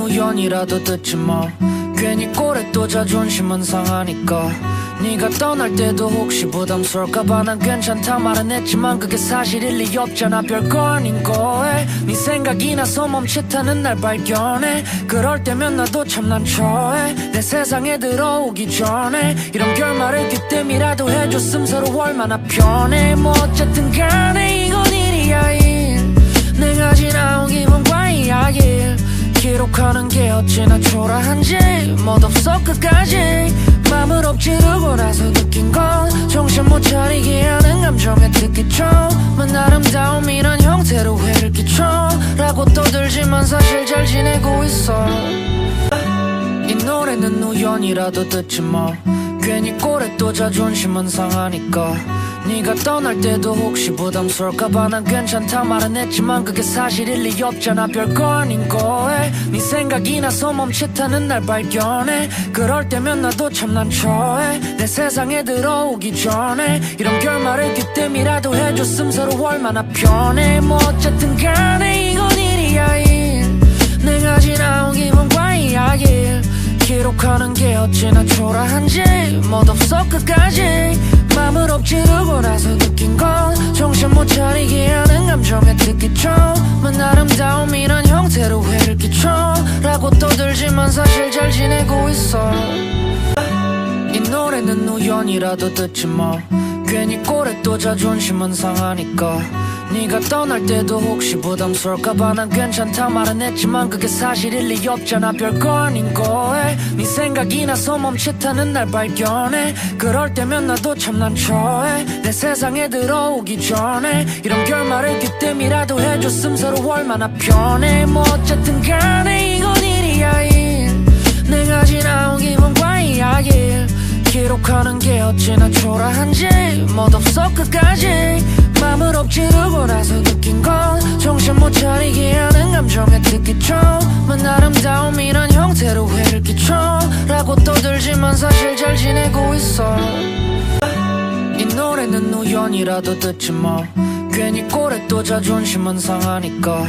우연이라도 듣지 뭐. 괜히 꼴에 또 자존심은 상하니까. 네가 떠날 때도 혹시 부담스러울까봐 난 괜찮다 말은 했지만 그게 사실일 리 없잖아. 별거 아닌 거에 네 생각이 나서 멈칫하는 날 발견해. 그럴 때면 나도 참 난처해. 내 세상에 들어오기 전에 이런 결말을 그때이라도 해줬음 서로 얼마나 편해. 뭐 어쨌든 간에 이건 일이야 일. 내가 지나온 기분과 이야기 기록하는 게 어찌나 초라한지 멋없어 끝까지 맘을 엎지르고 나서 느낀 건 정신 못 차리게 하는 감정의 특기점은 아름다움이란 형태로 해를 끼쳐 라고 떠들지만 사실 잘 지내고 있어. 이 노래는 우연이라도 듣지 뭐. 괜히 꼴에 또 자존심은 상하니까. 네가 떠날 때도 혹시 부담스러울까봐 난 괜찮다 말은 했지만 그게 사실일 리 없잖아. 별거 아닌 거에 네 생각이 나서 멈칫하는 날 발견해. 그럴 때면 나도 참 난처해. 내 세상에 들어오기 전에 이런 결말을 그때이라도 해줬음 서로 얼마나 편해. 뭐 어쨌든 간에 이건 일이야 일. 내가 지나온 기분과 이야기 기록하는 게 어찌나 초라한지 멋없어 끝까지 맘을 엎지르고 나서 느낀 건 정신 못 차리게 하는 감정의 특기점은 아름다움이란 형태로 해를 끼쳐 라고 떠들지만 사실 잘 지내고 있어. 이 노래는 우연이라도 듣지 뭐. 괜히 꼴에 또 자존심은 상하니까. 네가 떠날 때도 혹시 부담스러울까봐 난 괜찮다 말은 했지만 그게 사실일 리 없잖아. 별거 아닌 거에 네 생각이 나서 멈칫하는 날 발견해. 그럴 때면 나도 참 난처해. 내 세상에 들어오기 전에 이런 결말을 그때이라도 해줬음 서로 얼마나 편해. 뭐 어쨌든 간에 이건 일이야 일. 내가 지나온 기분과 이야기 기록하는 게 어찌나 초라한지 멋없어 끝까지 맘을 엎지르고 나서 느낀 건 정신 못 차리게 하는 감정의 특기점은 아름다움이란 형태로 해를 끼쳐 라고 떠들지만 사실 잘 지내고 있어. 이 노래는 우연이라도 듣지 뭐. 괜히 꼴에 또 자존심은 상하니까.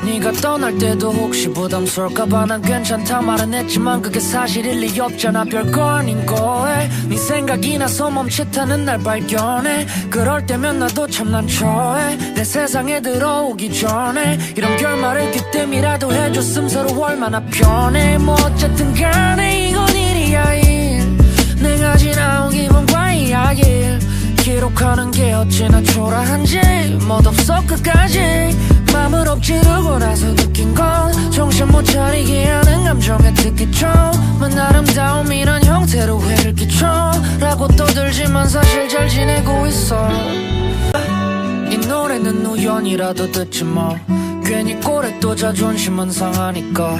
네가 떠날 때도 혹시 부담스러울까봐 난 괜찮다 말은 했지만 그게 사실일 리 없잖아. 별거 아닌 거에 네 생각이 나서 멈칫하는 날 발견해. 그럴 때면 나도 참 난처해. 내 세상에 들어오기 전에 이런 결말을 그때이라도 해줬음 서로 얼마나 편해. 뭐 어쨌든 간에 이건 일이야 일. 내가 지나온 기분과 이야기 기록하는 게 어찌나 초라한지 멋없어 끝까지 맘을 엎지르고 나서 느낀 건 정신 못 차리게 하는 감정의 특기점은 아름다움이란 형태로 해를 끼쳐 라고 떠들지만 사실 잘 지내고 있어. 이 노래는 우연이라도 듣지 뭐. 괜히 꼴에 또 자존심은 상하니까.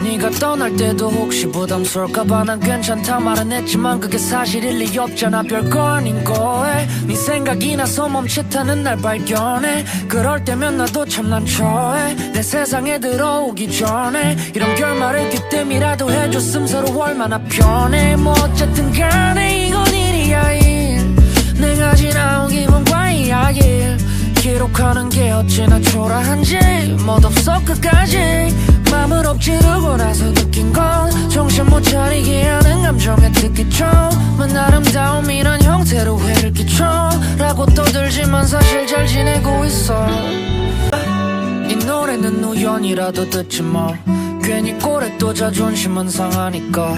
네가 떠날 때도 혹시 부담스러울까봐 난 괜찮다 말은 했지만 그게 사실일 리 없잖아. 별거 아닌 거에 네 생각이 나서 멈칫하는 날 발견해. 그럴 때면 나도 참 난처해. 내 세상에 들어오기 전에 이런 결말을 그때이라도 해줬음 서로 얼마나 편해. 뭐 어쨌든 간에 이건 일이야 일. 내가 지나온 기분과 이야기 기록하는 게 어찌나 초라한지 멋없어 끝까지 맘을 엎지르고 나서 느낀 건 정신 못 차리게 하는 감정의 특기점은 아름다움이란 형태로 해를 끼쳐 라고 떠들지만 사실 잘 지내고 있어. 이 노래는 우연이라도 듣지 뭐. 괜히 꼴에 또 자존심은 상하니까.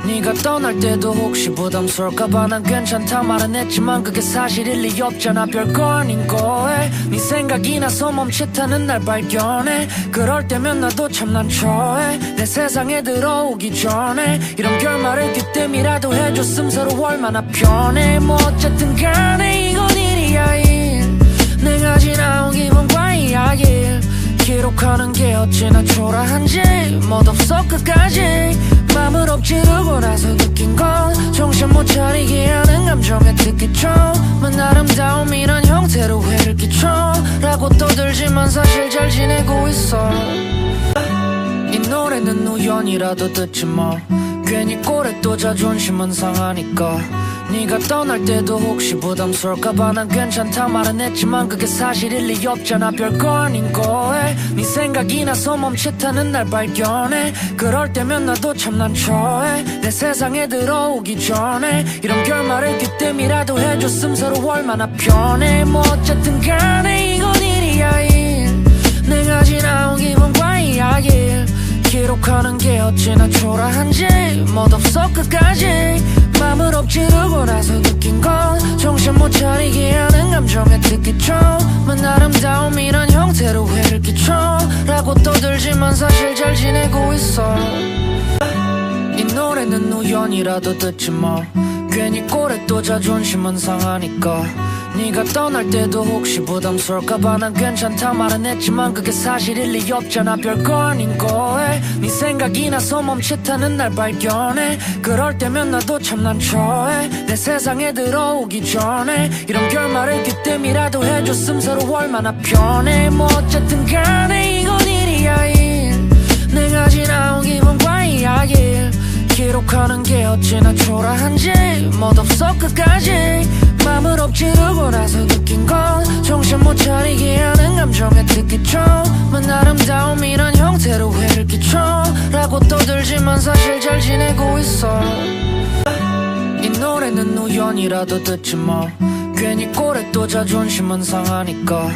네가 떠날 때도 혹시 부담스러울까봐 난 괜찮다 말은 했지만 그게 사실일 리 없잖아. 별거 아닌 거에 네 생각이 나서 멈칫하는 날 발견해. 그럴 때면 나도 참 난처해. 내 세상에 들어오기 전에 이런 결말을 그때이라도 해줬음 서로 얼마나 편해. 뭐 어쨌든 간에 이건 일이야 일. 내가 지나온 기분과 이야기 기록하는 게 어찌나 초라한지 멋없어 끝까지 맘을 엎지르고 나서 느낀 건 정신 못 차리게 하는 감정의 특기점은 아름다움이란 형태로 해를 끼쳐 라고 떠들지만 사실 잘 지내고 있어. 이 노래는 우연이라도 듣지 뭐. 괜히 꼴에 또 자존심은 상하니까. 네가 떠날 때도 혹시 부담스러울까봐 난 괜찮다 말은 했지만 그게 사실일 리 없잖아. 별거 아닌 거에 네 생각이 나서 멈칫하는 날 발견해. 그럴 때면 나도 참 난처해. 내 세상에 들어오기 전에 이런 결말을 그때이라도 해줬음 서로 얼마나 편해. 뭐 어쨌든 간에 이건 일이야 일. 내가 지나온 기분과 이야기 기록하는 게 어찌나 초라한지 멋없어 끝까지 맘을 엎지르고 나서 느낀 건 정신 못 차리게 하는 감정의 특기점은 아름다움이란 형태로 해를 끼쳐 라고 떠들지만 사실 잘 지내고 있어. 이 노래는 우연이라도 듣지 뭐 괜히 꼴에 또 자존심은 상하니까. 네가 떠날 때도 혹시 부담스러울까봐 난 괜찮다 말은 했지만 그게 사실일 리 없잖아. 별거 아닌 거에 네 생각이 나서 멈칫하는 날 발견해. 그럴 때면 나도 참 난처해. 내 세상에 들어오기 전에 이런 결말을 그때이라도 해줬음 서로 얼마나 편해. 뭐 어쨌든 간에 이건 일이야 일. 내가 지나온 기분과 이야기 기록하는 게 어찌나 초라한지 멋없어 끝까지 맘을 엎지르고 나서 느낀 건 정신 못 차리게 하는 감정의 특기점은 아름다움이란 형태로 해를 끼쳐 라고 떠들지만 사실 잘 지내고 있어. 이 노래는 우연이라도 듣지 뭐 괜히 꼴에 또 자존심은 상하니까.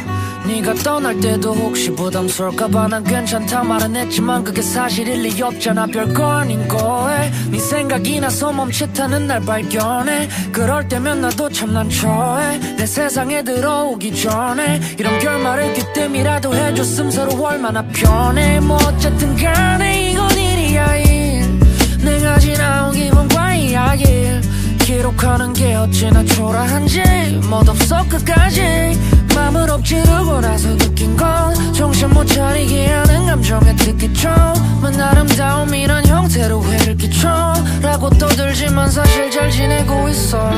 네가 떠날 때도 혹시 부담스러울까봐 난 괜찮다 말은 했지만 그게 사실일 리 없잖아. 별거 아닌 거에 네 생각이 나서 멈칫하는 날 발견해. 그럴 때면 나도 참 난처해. 내 세상에 들어오기 전에 이런 결말을 그때이라도 해줬음 서로 얼마나 편해. 뭐 어쨌든 간에 이건 일이야 일. 내가 지나온 기분과 이야기 기록하는 게 어찌나 초라한지 멋없어 끝까지 맘을 엎지르고 나서 느낀 건 정신 못 차리게 하는 감정의 특기점은 아름다움이란 형태로 해를 끼쳐 라고 떠들지만 사실 잘 지내고 있어.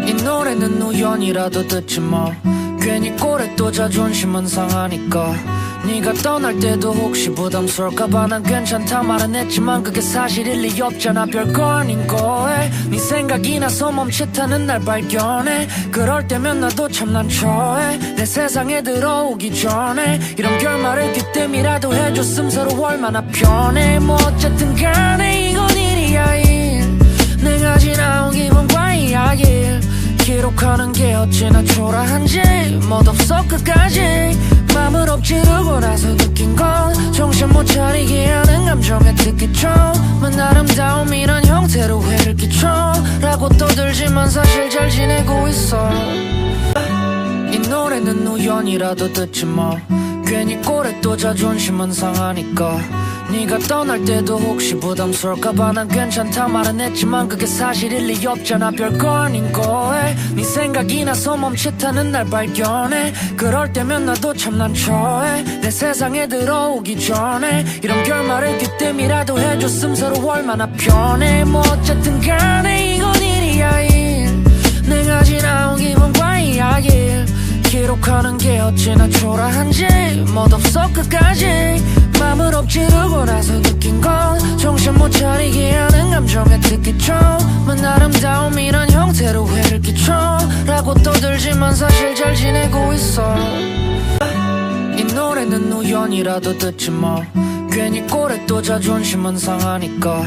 이 노래는 우연이라도 듣지 뭐 괜히 꼴에 또 자존심은 상하니까. 네가 떠날 때도 혹시 부담스러울까봐 난 괜찮다 말은 했지만 그게 사실일 리 없잖아. 별거 아닌 거에 네 생각이 나서 멈칫하는 날 발견해. 그럴 때면 나도 참 난처해. 내 세상에 들어오기 전에 이런 결말을 그때이라도 해줬음 서로 얼마나 편해. 뭐 어쨌든 간에 이건 일이야 일. 내가 지나온 기분과 이야기 기록하는 게 어찌나 초라한지 멋없어 끝까지 맘을 엎지르고 나서 느낀 건 정신 못 차리게 하는 감정의 특기점은 아름다움이란 형태로 해를 끼쳐 라고 떠들지만 사실 잘 지내고 있어. 이 노래는 우연이라도 듣지 뭐 괜히 꼴에 또 자존심은 상하니까. 네가 떠날 때도 혹시 부담스러울까봐 난 괜찮다 말은 했지만 그게 사실일 리 없잖아. 별거 아닌 거에 네 생각이 나서 멈칫하는 날 발견해. 그럴 때면 나도 참 난처해. 내 세상에 들어오기 전에 이런 결말을 그때이라도 해줬음 서로 얼마나 편해. 뭐 어쨌든 간에 이건 일이야 일. 내가 지나온 기분과 이야기 기록하는 게 어찌나 초라한지 멋없어 끝까지 맘을 엎지르고 나서 느낀 건 정신 못 차리게 하는 감정의 특기점은 아름다움이란 형태로 해를 끼쳐 라고 떠들지만 사실 잘 지내고 있어. 이 노래는 우연이라도 듣지 뭐 괜히 꼴에 또 자존심은 상하니까.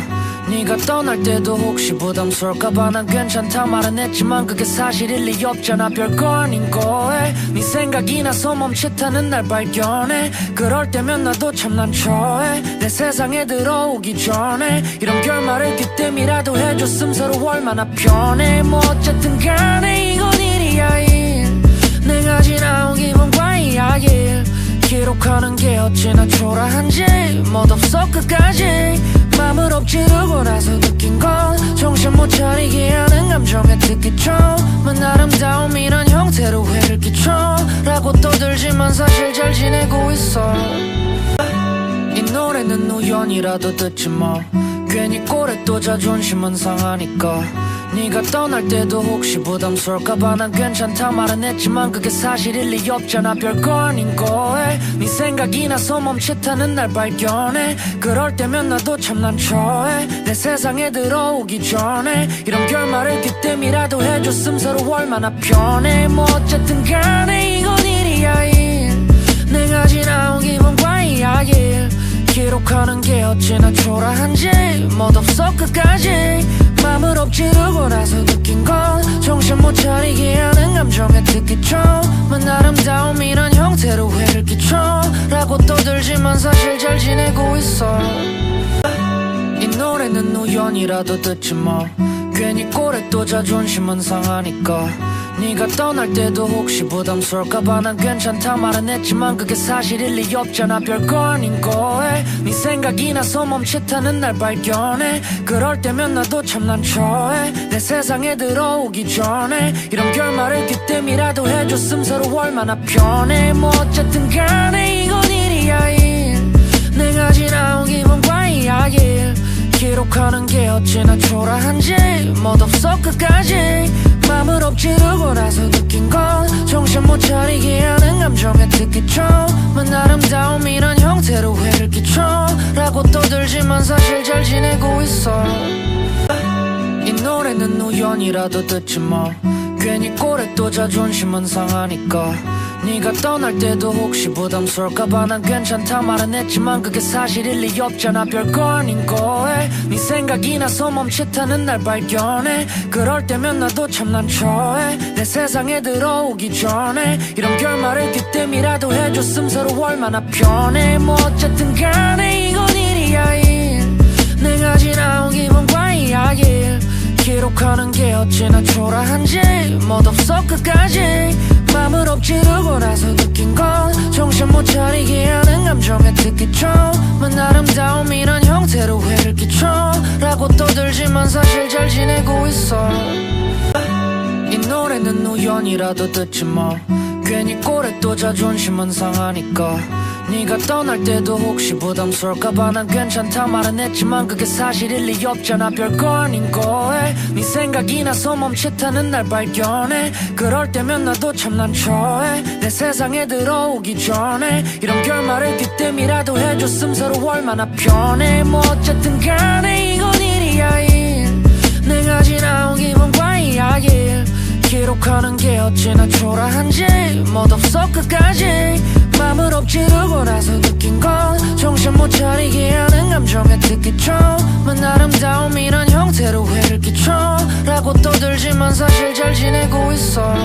네가 떠날 때도 혹시 부담스러울까봐 난 괜찮다 말은 했지만 그게 사실일 리 없잖아. 별거 아닌 거에 네 생각이 나서 멈칫하는 날 발견해. 그럴 때면 나도 참 난처해. 내 세상에 들어오기 전에 이런 결말을 그때이라도 해줬음 서로 얼마나 편해. 뭐 어쨌든 간에 이건 일이야 일. 내가 지나온 기분과 이야기 기록하는 게 어찌나 초라한지 멋없어 끝까지 맘을 엎지르고 나서 느낀 건 정신 못 차리게 하는 감정의 특기점은 아름다움이란 형태로 해를 끼쳐 라고 떠들지만 사실 잘 지내고 있어. 이 노래는 우연이라도 듣지 뭐 괜히 꼴에 또 자존심은 상하니까. 네가 떠날 때도 혹시 부담스러울까봐 난 괜찮다 말은 했지만 그게 사실일 리 없잖아. 별거 아닌 거에 네 생각이 나서 멈칫하는 날 발견해. 그럴 때면 나도 참 난처해. 내 세상에 들어오기 전에 이런 결말을 그때이라도 해줬음 서로 얼마나 편해. 뭐 어쨌든 간에 이건 일이야 일. 내가 지나온 기분과 이야기 기록하는 게 어찌나 초라한지 멋없어 끝까지 맘을 엎지르고 나서 느낀 건 정신 못 차리게 하는 감정의 특기점은 아름다움이란 형태로 해를 끼쳐 라고 떠들지만 사실 잘 지내고 있어. 이 노래는 우연이라도 듣지 뭐 괜히 꼴에 또 자존심은 상하니까. 네가 떠날 때도 혹시 부담스러울까봐 난 괜찮다 말은 했지만 그게 사실일 리 없잖아. 별거 아닌 거에 네 생각이 나서 멈칫하는 날 발견해. 그럴 때면 나도 참 난처해. 내 세상에 들어오기 전에 이런 결말을 그때이라도 해줬음 서로 얼마나 편해. 뭐 어쨌든 간에 이건 일이야 일. 내가 지나온 기분과 이야기 기록하는 게 어찌나 초라한지 멋없어 끝까지 맘을 엎지르고 나서 느낀 건 정신 못 차리게 하는 감정의 특기점은 아름다움이란 형태로 해를 끼쳐 라고 떠들지만 사실 잘 지내고 있어. 이 노래는 우연이라도 듣지 뭐 괜히 꼴에 또 자존심은 상하니까. 네가 떠날 때도 혹시 부담스러울까봐 난 괜찮다 말은 했지만 그게 사실일 리 없잖아. 별거 아닌 거에 네 생각이 나서 멈칫하는 날 발견해. 그럴 때면 나도 참 난처해. 내 세상에 들어오기 전에 이런 결말을 그때이라도 해줬음 서로 얼마나 편해. 뭐 어쨌든 간에 이건 일이야 일. 내가 지나온 기분과 이야기 기록하는 게 어찌나 초라한지 멋없어 끝까지 맘을 엎지르고 나서 느낀 건 정신 못 차리게 하는 감정의 특기점은 아름다움이란 형태로 해를 끼쳐 라고 떠들지만 사실 잘 지내고 있어. 이 노래는 우연이라도 듣지 뭐 괜히 꼴에 또 자존심은 상하니까. 네가 떠날 때도 혹시 부담스러울까봐 난 괜찮다 말은 했지만 그게 사실일 리 없잖아. 별거 아닌 거에 네 생각이 나서 멈칫하는 날 발견해. 그럴 때면 나도 참 난처해. 내 세상에 들어오기 전에 이런 결말을 그때이라도 해줬음 서로 얼마나 편해. 뭐 어쨌든 간에 이건 일이야 일. 내가 지나온 기분과 이야기 기록하는 게 어찌나 초라한지 멋없어 끝까지 맘을 엎지르고 나서 느낀 건 정신 못 차리게 하는 감정의 특기점은 아름다움이란 형태로 해를 끼쳐 라고 떠들지만 사실 잘 지내고 있어.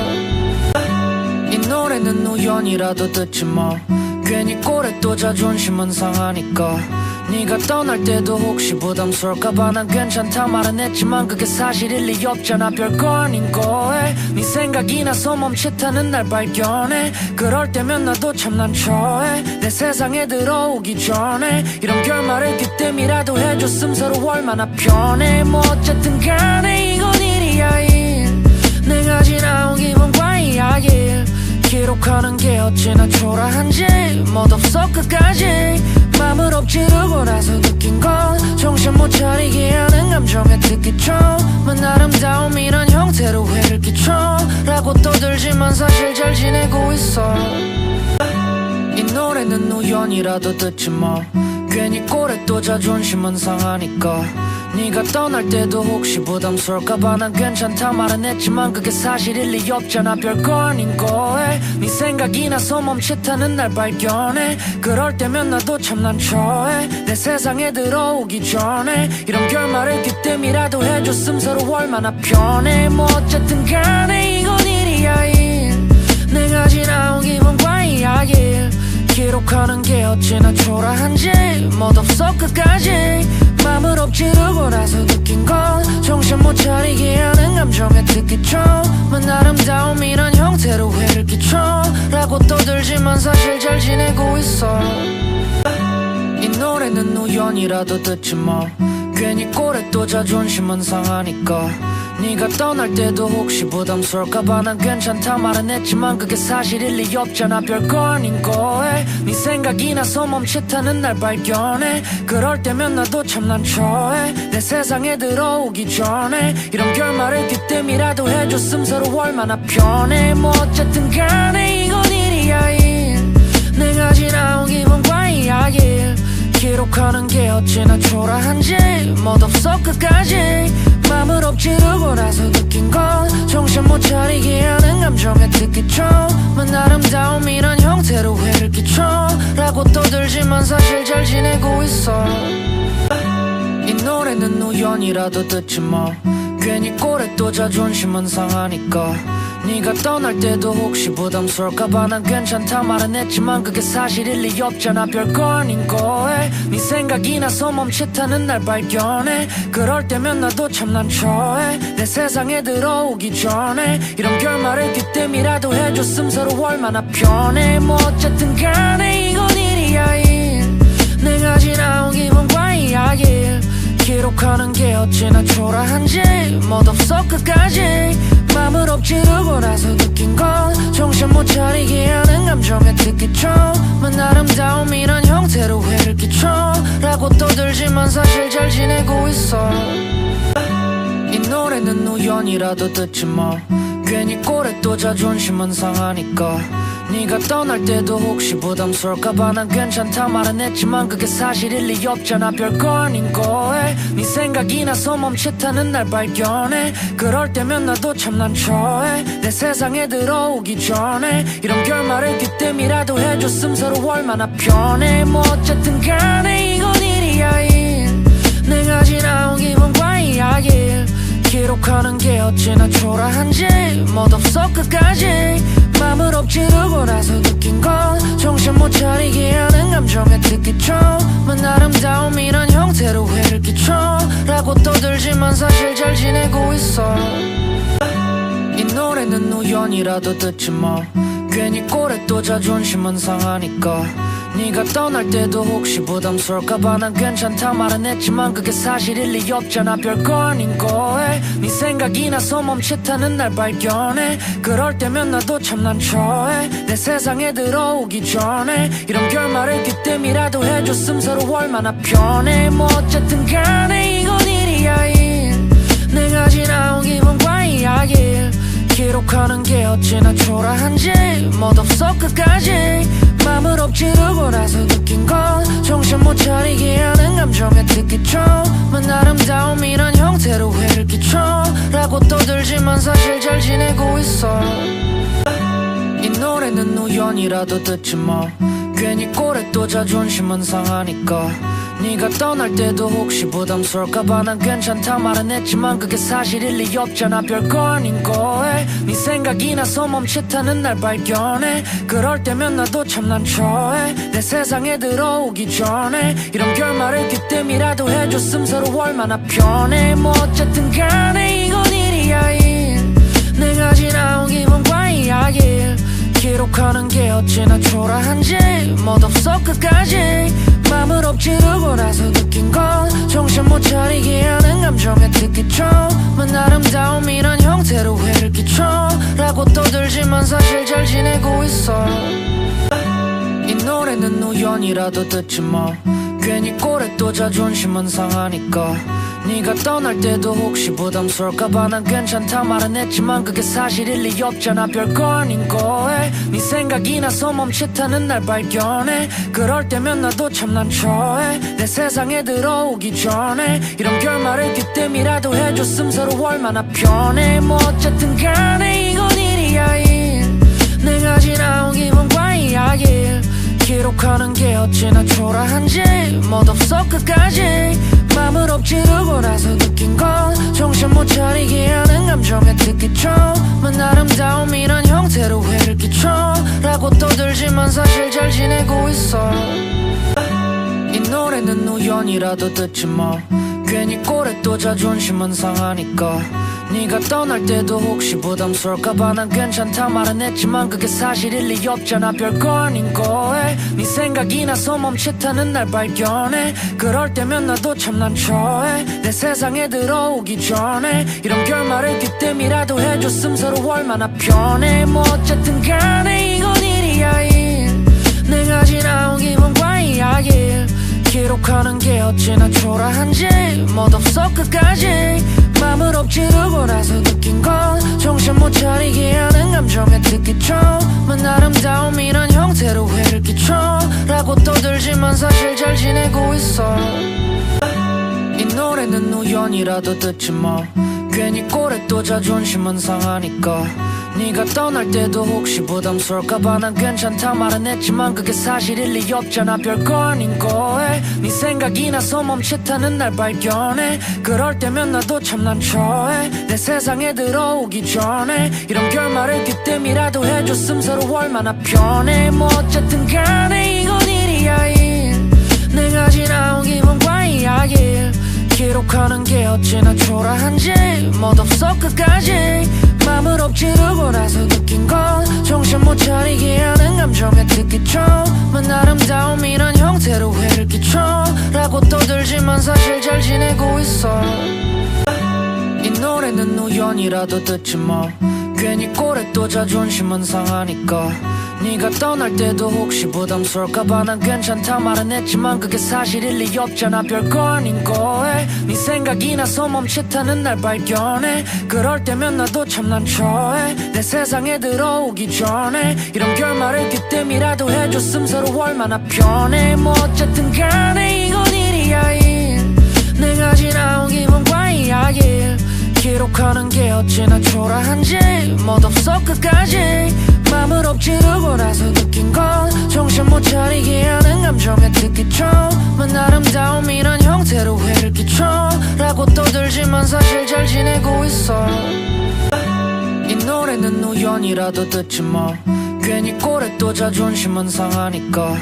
이 노래는 우연이라도 듣지 뭐 괜히 꼴에 또 자존심은 상하니까. 네가 떠날 때도 혹시 부담스러울까봐 난 괜찮다 말은 했지만 그게 사실일 리 없잖아. 별거 아닌 거에 네 생각이 나서 멈칫하는 날 발견해. 그럴 때면 나도 참 난처해. 내 세상에 들어오기 전에 이런 결말을 그때이라도 해줬음 서로 얼마나 편해. 뭐 어쨌든 간에 이건 일이야 일. 내가 지나온 기분과 이야기 기록하는 게 어찌나 초라한지 멋없어 끝까지 맘을 엎지르고 나서 느낀 건 정신 못 차리게 하는 감정의 특기점은 아름다움이란 형태로 해를 끼쳐 라고 떠들지만 사실 잘 지내고 있어. 이 노래는 우연이라도 듣지 뭐 괜히 꼴에 또 자존심은 상하니까. 네가 떠날 때도 혹시 부담스러울까봐 난 괜찮다 말은 했지만 그게 사실일 리 없잖아. 별거 아닌 거에 네 생각이 나서 멈칫하는 날 발견해. 그럴 때면 나도 참 난처해. 내 세상에 들어오기 전에 이런 결말을 그때이라도 해줬음 서로 얼마나 편해. 뭐 어쨌든 간에 이건 일이야 일. 내가 지나온 기분과 이야기 기록하는 게 어찌나 초라한지 멋없어 끝까지 맘을 엎지르고 나서 느낀 건 정신 못 차리게 하는 감정의 특기점은 아름다움이란 형태로 해를 끼쳐 라고 떠들지만 사실 잘 지내고 있어. 이 노래는 우연이라도 듣지 뭐 괜히 꼴에 또 자존심은 상하니까. 네가 떠날 때도 혹시 부담스러울까봐 난 괜찮다 말은 했지만 그게 사실일 리 없잖아. 별거 아닌 거에 네 생각이 나서 멈칫하는 날 발견해. 그럴 때면 나도 참 난처해. 내 세상에 들어오기 전에 이런 결말을 그때이라도 해줬음 서로 얼마나 편해. 뭐 어쨌든 간에 이건 일이야 일. 내가 지나온 기분과 이야기 기록하는 게 어찌나 초라한지 멋없어 끝까지 맘을 엎지르고 나서 느낀 건 정신 못 차리게 하는 감정의 특기점은 아름다움이란 형태로 회를 끼쳐 라고 떠들지만 사실 잘 지내고 있어. 이 노래는 우연이라도 듣지 뭐 괜히 꼴에 또 자존심은 상하니까. 네가 떠날 때도 혹시 부담스러울까봐 난 괜찮다 말은 했지만 그게 사실일 리 없잖아. 별거 아닌 거에 네 생각이 나서 멈칫하는 날 발견해. 그럴 때면 나도 참 난처해. 내 세상에 들어오기 전에 이런 결말을 그때이라도 해줬음 서로 얼마나 편해. 뭐 어쨌든 간에 이건 일이야 일. 내가 지나온 기분과 이야기 기록하는 게 어찌나 초라한지 멋없어 끝까지 맘을 엎지르고 나서 느낀 건 정신 못 차리게 하는 감정의 특기점은 아름다움이란 형태로 회를 끼쳐 라고 떠들지만 사실 잘 지내고 있어. 이 노래는 우연이라도 듣지 뭐 괜히 꼴에 또 자존심은 상하니까. 네가 떠날 때도 혹시 부담스러울까봐 난 괜찮다 말은 했지만 그게 사실일 리 없잖아. 별거 아닌 거에 네 생각이 나서 멈칫하는 날 발견해. 그럴 때면 나도 참 난처해. 내 세상에 들어오기 전에 이런 결말을 그때이라도 해줬음 서로 얼마나 편해. 뭐 어쨌든 간에 이건 일이야 일. 내가 지나온 기분과 이야기 기록하는 게 어찌나 초라한지 멋없어 끝까지 맘을 엎지르고 나서 느낀 건 정신 못 차리게 하는 감정의 특기점은 아름다움이란 형태로 회를 끼쳐 라고 떠들지만 사실 잘 지내고 있어. 이 노래는 우연이라도 듣지 뭐 괜히 꼴에 또 자존심은 상하니까. 네가 떠날 때도 혹시 부담스러울까봐 난 괜찮다 말은 했지만 그게 사실일 리 없잖아. 별거 아닌 거에 네 생각이 나서 멈칫하는 날 발견해. 그럴 때면 나도 참 난처해. 내 세상에 들어오기 전에 이런 결말을 그때이라도 해줬음 서로 얼마나 편해. 뭐 어쨌든 간에 이건 일이야 일. 내가 지나온 기분과 이야기 기록하는 게 어찌나 초라한지 멋없어 끝까지 맘을 엎지르고 나서 느낀 건 정신 못 차리게 하는 감정의 특기점은 아름다움이란 형태로 회를 끼쳐 라고 떠들지만 사실 잘 지내고 있어. 이 노래는 우연이라도 듣지 뭐 괜히 꼴에 또 자존심은 상하니까. 네가 떠날 때도 혹시 부담스러울까봐 난 괜찮다 말은 했지만 그게 사실일 리 없잖아. 별거 아닌 거에 네 생각이 나서 멈칫하는 날 발견해. 그럴 때면 나도 참 난처해. 내 세상에 들어오기 전에 이런 결말을 그때이라도 해줬음 서로 얼마나 편해. 뭐 어쨌든 간에 이건 일이야 일. 내가 지나온 기분과 이야기 기록하는 게 어찌나 초라한지 멋없어 끝까지 맘을 엎지르고 나서 느낀 건 정신 못 차리게 하는 감정의 특기점은 아름다움이란 형태로 회를 끼쳐 라고 떠들지만 사실 잘 지내고 있어. 이 노래는 우연이라도 듣지 뭐 괜히 꼴에 또 자존심은 상하니까. 네가 떠날 때도 혹시 부담스러울까봐 난 괜찮다 말은 했지만 그게 사실일 리 없잖아. 별거 아닌 거에 네 생각이 나서 멈칫하는 날 발견해. 그럴 때면 나도 참 난처해. 내 세상에 들어오기 전에 이런 결말을 그때이라도 해줬음 서로 얼마나 편해. 뭐 어쨌든 간에 이건 일이야 일. 내가 지나온 기분과 이야기 기록하는 게 어찌나 초라한지 멋없어 끝까지 맘을 엎지르고 나서 느낀 건 정신 못 차리게 하는 감정의 특기점은 아름다움이란 형태로 회를 끼쳐 라고 떠들지만 사실 잘 지내고 있어. 이 노래는 우연이라도 듣지 뭐 괜히 꼴에 또 자존심은 상하니까. 네가 떠날 때도 혹시 부담스러울까봐 난 괜찮다 말은 했지만 그게 사실일 리 없잖아. 별거 아닌 거에 네 생각이 나서 멈칫하는 날 발견해. 그럴 때면 나도 참 난처해. 내 세상에 들어오기 전에 이런 결말을 그때미라도 해줬음 서로 얼마나 편해. 뭐 어쨌든 간에 이건 일이야 일. 내가 지나온 기분과 이야기 기록하는 게 어찌나 초라한지 멋없어 끝까지 맘을 엎지르고 나서 느낀 건 정신 못 차리게 하는 감정의 특기점은 아름다움이란 형태로 해를 끼쳐 라고 떠들지만 사실 잘 지내고 있어. 이 노래는 우연이라도 듣지 마. 괜히 꼴에 또 자존심은 상하니까. 네가 떠날 때도 혹시 부담스러울까봐 난 괜찮다 말은 했지만 그게 사실일 리 없잖아. 별거 아닌 거에 네 생각이 나서 멈칫하는 날 발견해. 그럴 때면 나도 참 난처해. 내 세상에 들어오기 전에 이런 결말을 그때미라도 해줬음 서로 얼마나 편해. 뭐 어쨌든 간에 이건 일이야 일. 내가 지나온 기분과 이야기 기록하는 게 어찌나 초라한지 멋없어 끝까지 맘을 엎지르고 나서 느낀 건 정신 못 차리게 하는 감정의 특기점은 아름다움이란 형태로 해를 끼쳐 라고 떠들지만 사실 잘 지내고 있어. 이 노래는 우연이라도 듣지 마. 괜히 꼴에 또 자존심은 상하니까. 네가 떠날 때도 혹시 부담스러울까봐 난 괜찮다 말은 했지만 그게 사실일 리 없잖아. 별거 아닌 거에 네 생각이 나서 멈칫하는 날 발견해. 그럴 때면 나도 참 난처해. 내 세상에 들어오기 전에 이런 결말을 그때미라도 해줬음 서로 얼마나 편해. 뭐 어쨌든 간에 이건 일이야 일. 내가 지나온 기분과 이야기 기록하는 게 어찌나 초라한지 멋없어 끝까지 맘을 엎지르고 나서 느낀 건 정신 못 차리게 하는 감정의 특기점은 아름다움이란 형태로 해를 끼쳐 라고 떠들지만 사실 잘 지내고 있어. 이 노래는 우연이라도 듣지 마. 괜히 꼴에 또 자존심은 상하니까.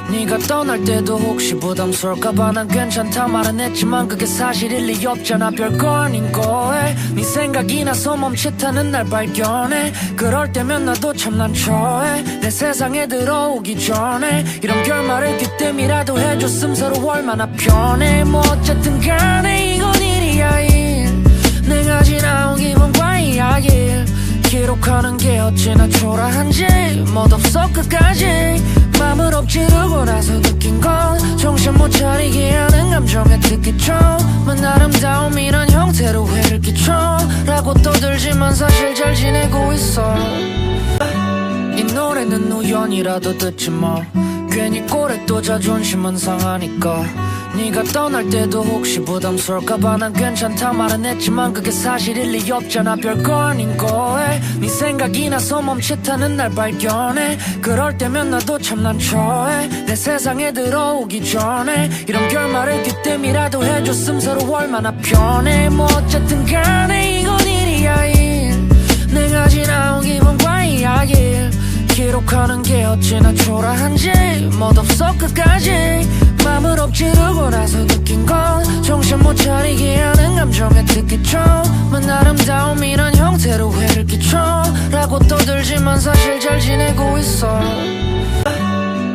네가 떠날 때도 혹시 부담스러울까봐 난 괜찮다 말은 했지만 그게 사실일 리 없잖아. 별거 아닌 거에 네 생각이 나서 멈칫하는 날 발견해. 그럴 때면 나도 참 난처해. 내 세상에 들어오기 전에 이런 결말을 그때미라도 해줬음 서로 얼마나 편해. 뭐 어쨌든 간에 이건 일이야 일. 내가 지나온 기분과 이야기 기록하는 게 어찌나 초라한지 멋없어 끝까지 맘을 엎지르고 나서 느낀 건 정신 못 차리게 하는 감정의 특기점은 아름다움이란 형태로 해를 끼쳐 라고 떠들지만 사실 잘 지내고 있어. 이 노래는 우연이라도 듣지 마. 괜히 꼴에 또 자존심은 상하니까. 네가 떠날 때도 혹시 부담스러울까봐 난 괜찮다 말은 했지만 그게 사실일 리 없잖아. 별거 아닌 거에 네 생각이 나서 멈칫하는 날 발견해. 그럴 때면 나도 참 난처해. 내 세상에 들어오기 전에 이런 결말을 그때미라도 해줬음 서로 얼마나 편해. 뭐 어쨌든 간에 이건 일이야 일. 내가 지나온 기분과 이야기 기록하는 게 어찌나 초라한지 멋없어 끝까지 맘을 엎지르고 나서 느낀 건 정신 못 차리게 하는 감정의 특기점은 아름다움이란 형태로 해를 끼쳐 라고 떠들지만 사실 잘 지내고 있어.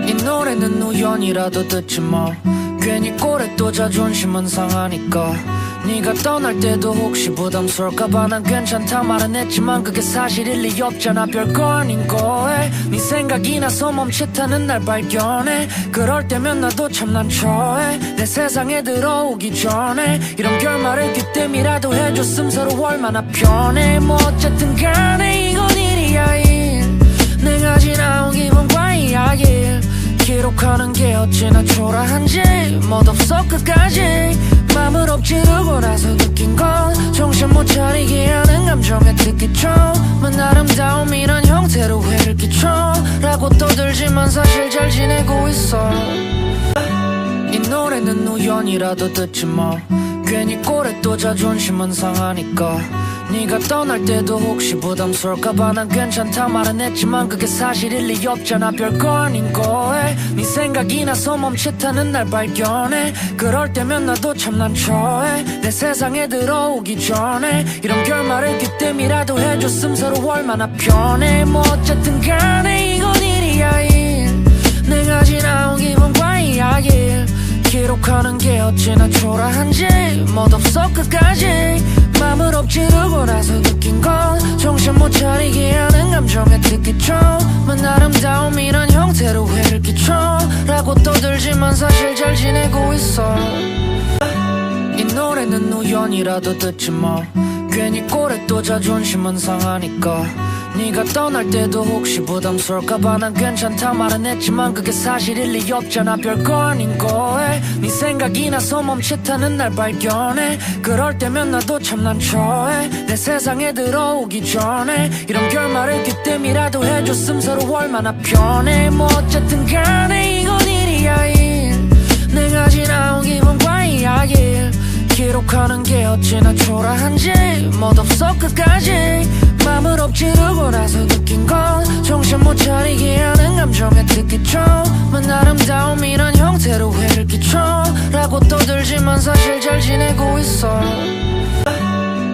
이 노래는 우연이라도 듣지 마. 괜히 꼴에 또 자존심은 상하니까. 네가 떠날 때도 혹시 부담스러울까봐 난 괜찮다 말은 했지만 그게 사실일 리 없잖아. 별거 아닌 거에 네 생각이 나서 멈칫하는 날 발견해. 그럴 때면 나도 참 난처해. 내 세상에 들어오기 전에 이런 결말을 그때미라도 해줬음 서로 얼마나 편해. 뭐 어쨌든 간에 이건 일이야 일. 내가 지나온 기분과 이야기 기록하는 게 어찌나 초라한지 멋없어 끝까지 맘을 엎지르고 나서 느낀 건 정신 못 차리게 하는 감정의 특기점은 아름다움이란 형태로 해를 끼쳐 라고 떠들지만 사실 잘 지내고 있어. 이 노래는 우연이라도 듣지 마. 괜히 꼴에 또 자존심은 상하니까. 네가 떠날 때도 혹시 부담스러울까봐 난 괜찮다 말은 했지만 그게 사실일 리 없잖아. 별거 아닌 거에 네 생각이 나서 멈칫하는 날 발견해. 그럴 때면 나도 참 난처해. 내 세상에 들어오기 전에 이런 결말을 그때이라도 해줬음 서로 얼마나 편해. 뭐 어쨌든 간에 이건 일이야 일. 내가 지나온 기분과 이야기 기록하는 게 어찌나 초라한지 멋없어 끝까지 맘을 엎지르고 나서 느낀 건 정신 못 차리게 하는 감정의 특기점은 아름다움이란 형태로 해를 끼쳐 라고 떠들지만 사실 잘 지내고 있어. 이 노래는 우연이라도 듣지 뭐 괜히 꼴에 또 자존심은 상하니까. 네가 떠날 때도 혹시 부담스러울까봐 난 괜찮다 말은 했지만 그게 사실일 리 없잖아. 별거 아닌 거에 네 생각이 나서 멈칫하는 날 발견해. 그럴 때면 나도 참 난처해. 내 세상에 들어오기 전에 이런 결말을 그때이라도 해줬음 서로 얼마나 편해. 뭐 어쨌든 간에 이건 일이야 일. 내가 지나온 기분과 이야기 기록하는 게 어찌나 초라한지 멋없어 끝까지 맘을 엎지르고 나서 느낀 건 정신 못 차리게 하는 감정의 특기점은 아름다움이란 형태로 해를 끼쳐 라고 떠들지만 사실 잘 지내고 있어.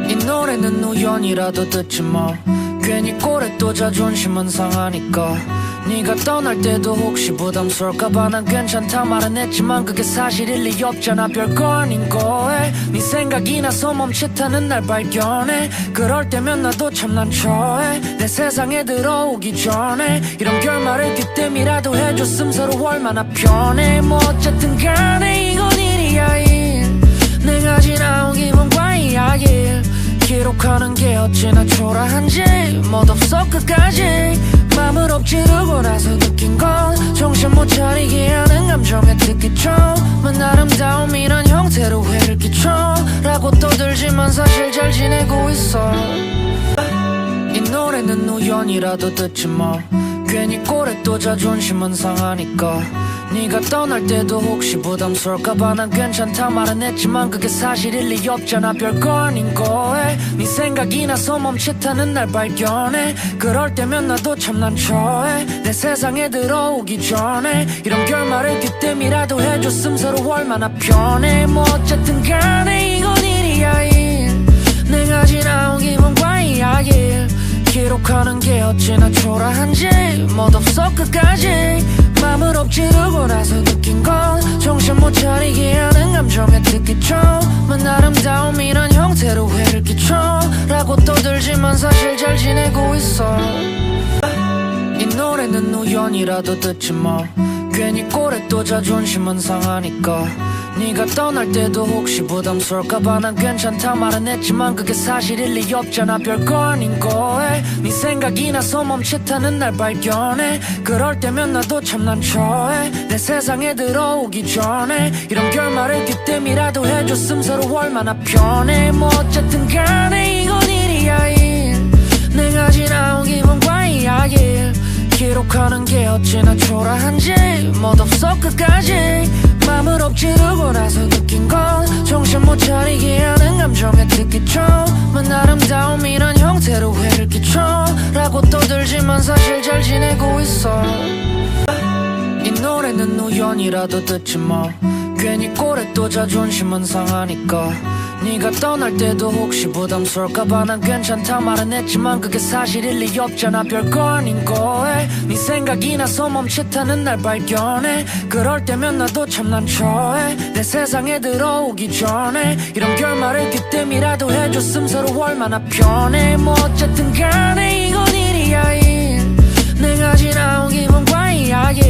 이 노래는 우연이라도 듣지 뭐 괜히 꼴에 또 자존심은 상하니까. 네가 떠날 때도 혹시 부담스러울까봐 난 괜찮다 말은 했지만 그게 사실일 리 없잖아. 별거 아닌 거에 네 생각이 나서 멈칫하는 날 발견해. 그럴 때면 나도 참 난처해. 내 세상에 들어오기 전에 이런 결말을 그때이라도 해줬음 서로 얼마나 편해. 뭐 어쨌든 간에 이건 일이야 일. 내가 지나온 기분과 이야기 기록하는 게 어찌나 초라한지 멋없어 끝까지 맘을 엎지르고 나서 느낀 건 정신 못 차리게 하는 감정의 특기점은 아름다움이란 형태로 해를 끼쳐 라고 떠들지만 사실 잘 지내고 있어. 이 노래는 우연이라도 듣지 뭐 괜히 꼴에 또 자존심은 상하니까. 네가 떠날 때도 혹시 부담스러울까봐 난 괜찮다 말은 했지만 그게 사실일 리 없잖아. 별거 아닌 거에 네 생각이 나서 멈칫하는 날 발견해. 그럴 때면 나도 참 난처해. 내 세상에 들어오기 전에 이런 결말을 그때이라도 해줬음 서로 얼마나 편해. 뭐 어쨌든 간에 이건 일이야 일. 내가 지나온 기분과 이야기 기록하는 게 어찌나 초라한지 멋없어 끝까지 맘을 엎지르고 나서 느낀 건 정신 못 차리게 하는 감정의 특기점은 아름다움이란 형태로 해를 끼쳐 라고 떠들지만 사실 잘 지내고 있어. 이 노래는 우연이라도 듣지 뭐 괜히 꼴에 또 자존심은 상하니까. 네가 떠날 때도 혹시 부담스러울까봐 난 괜찮다 말은 했지만 그게 사실일 리 없잖아. 별거 아닌 거에 네 생각이 나서 멈칫하는 날 발견해. 그럴 때면 나도 참 난처해. 내 세상에 들어오기 전에 이런 결말을 그때이라도 해줬음 서로 얼마나 편해. 뭐 어쨌든 간에 이건 일이야 일. 내가 지나온 기분과 이야기 기록하는 게 어찌나 초라한지 멋없어 끝까지 맘을 엎지르고 나서 느낀 건 정신 못 차리게 하는 감정의 특기점은 아름다움이란 형태로 해를 끼쳐 라고 떠들지만 사실 잘 지내고 있어. 이 노래는 우연이라도 듣지 뭐 괜히 꼴에 또 자존심은 상하니까. 네가 떠날 때도 혹시 부담스러울까봐 난 괜찮다 말은 했지만 그게 사실일 리 없잖아. 별거 아닌 거에 네 생각이 나서 멈칫하는 날 발견해. 그럴 때면 나도 참 난처해. 내 세상에 들어오기 전에 이런 결말을 그때이라도 해줬음 서로 얼마나 편해. 뭐 어쨌든 간에 이건 일이야 일. 내가 지나온 기분과 이야기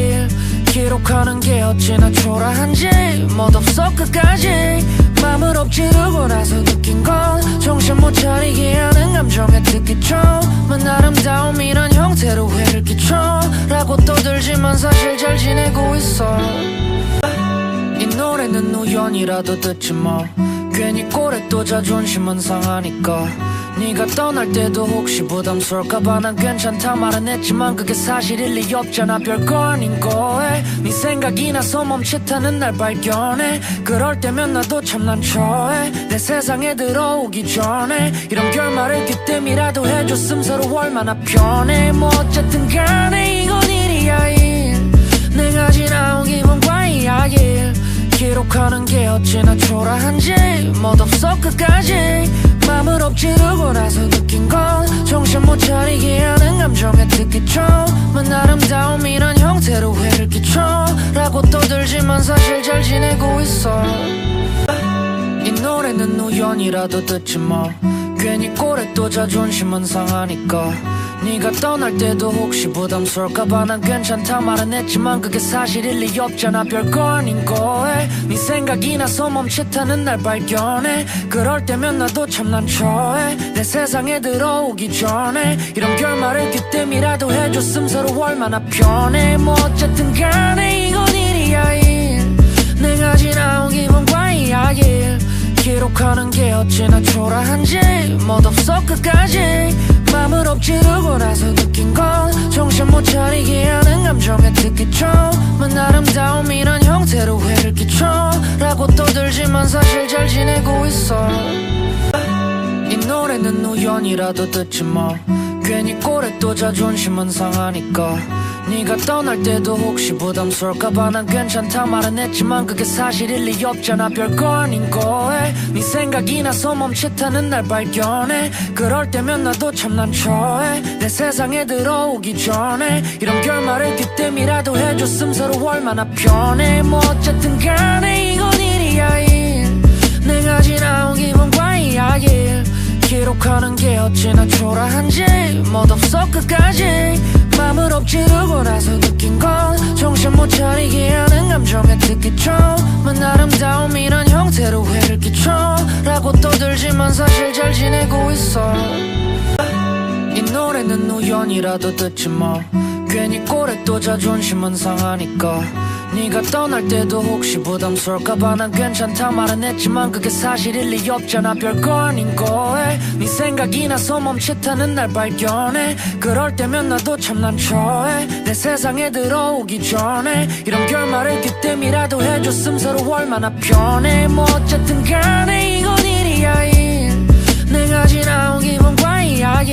기록하는 게 어찌나 초라한지 멋없어 끝까지 맘을 엎지르고 나서 느낀 건 정신 못 차리게 하는 감정의 특기점은 아름다움이란 형태로 해를 끼쳐 라고 떠들지만 사실 잘 지내고 있어. 이 노래는 우연이라도 듣지 뭐 괜히 꼴에 또 자존심은 상하니까 네가 떠날 때도 혹시 부담스러울까봐 난 괜찮다 말은 했지만 그게 사실일 리 없잖아. 별거 아닌 거에 네 생각이 나서 멈칫하는 날 발견해. 그럴 때면 나도 참 난처해. 내 세상에 들어오기 전에 이런 결말을 그때이라도 해줬음 서로 얼마나 편해. 뭐 어쨌든 간에 이건 일이야 일. 내가 지나온 기분과 이야기 기록하는 게 어찌나 초라한지 멋없어 끝까지 맘을 엎지르고 나서 느낀 건 정신 못 차리게 하는 감정의 특기처럼 아름다움 이런 형태로 해를 끼쳐 라고 떠들지만 사실 잘 지내고 있어. 이 노래는 우연이라도 듣지 뭐 괜히 꼴에 또 자존심은 상하니까 네가 떠날 때도 혹시 부담스러울까봐 난 괜찮다 말은 했지만 그게 사실일 리 없잖아. 별거 아닌 거에 네 생각이 나서 멈칫하는 날 발견해. 그럴 때면 나도 참 난처해. 내 세상에 들어오기 전에 이런 결말을 그때이라도 해줬음 서로 얼마나 편해. 뭐 어쨌든 간에 이건 일이야 일. 내가 지나온 기분과 이야기 기록하는 게 어찌나 초라한지 멋없어 끝까지 맘을 엎지르고 나서 느낀 건 정신 못 차리게 하는 감정의 특기처럼 아름다움 이런 형태로 해를 끼쳐 라고 떠들지만 사실 잘 지내고 있어. 이 노래는 우연이라도 듣지 뭐 괜히 꼴에 또 자존심은 상하니까 네가 떠날 때도 혹시 부담스러울까봐 난 괜찮다 말은 했지만 그게 사실일 리 없잖아. 별거 아닌 거에 네 생각이 나서 멈칫하는 날 발견해. 그럴 때면 나도 참 난처해. 내 세상에 들어오기 전에 이런 결말을 그때이라도 해줬음 서로 얼마나 편해. 뭐 어쨌든 간에 이건 일이야 일. 내가 지나온 기분과 이야기 기록하는 게 어찌나 초라한지 멋없어 끝까지 맘을 엎지르고 나서 느낀 건 정신 못 차리게 하는 감정의 특기처럼 아름다움 이런 형태로 해를 끼쳐 라고 떠들지만 사실 잘 지내고 있어. 이 노래는 우연이라도 듣지 뭐 괜히 꼴에 또 자존심은 상하니까 네가 떠날 때도 혹시 부담스러울까봐 난 괜찮다 말은 했지만 그게 사실일 리 없잖아. 별거 아닌 거에 네 생각이 나서 멈칫하는 날 발견해. 그럴 때면 나도 참 난처해. 내 세상에 들어오기 전에 이런 결말을 그때이라도 해줬음 서로 얼마나 편해. 뭐 어쨌든 간에 이건 일이야 일. 내가 지나온 기분과 이야기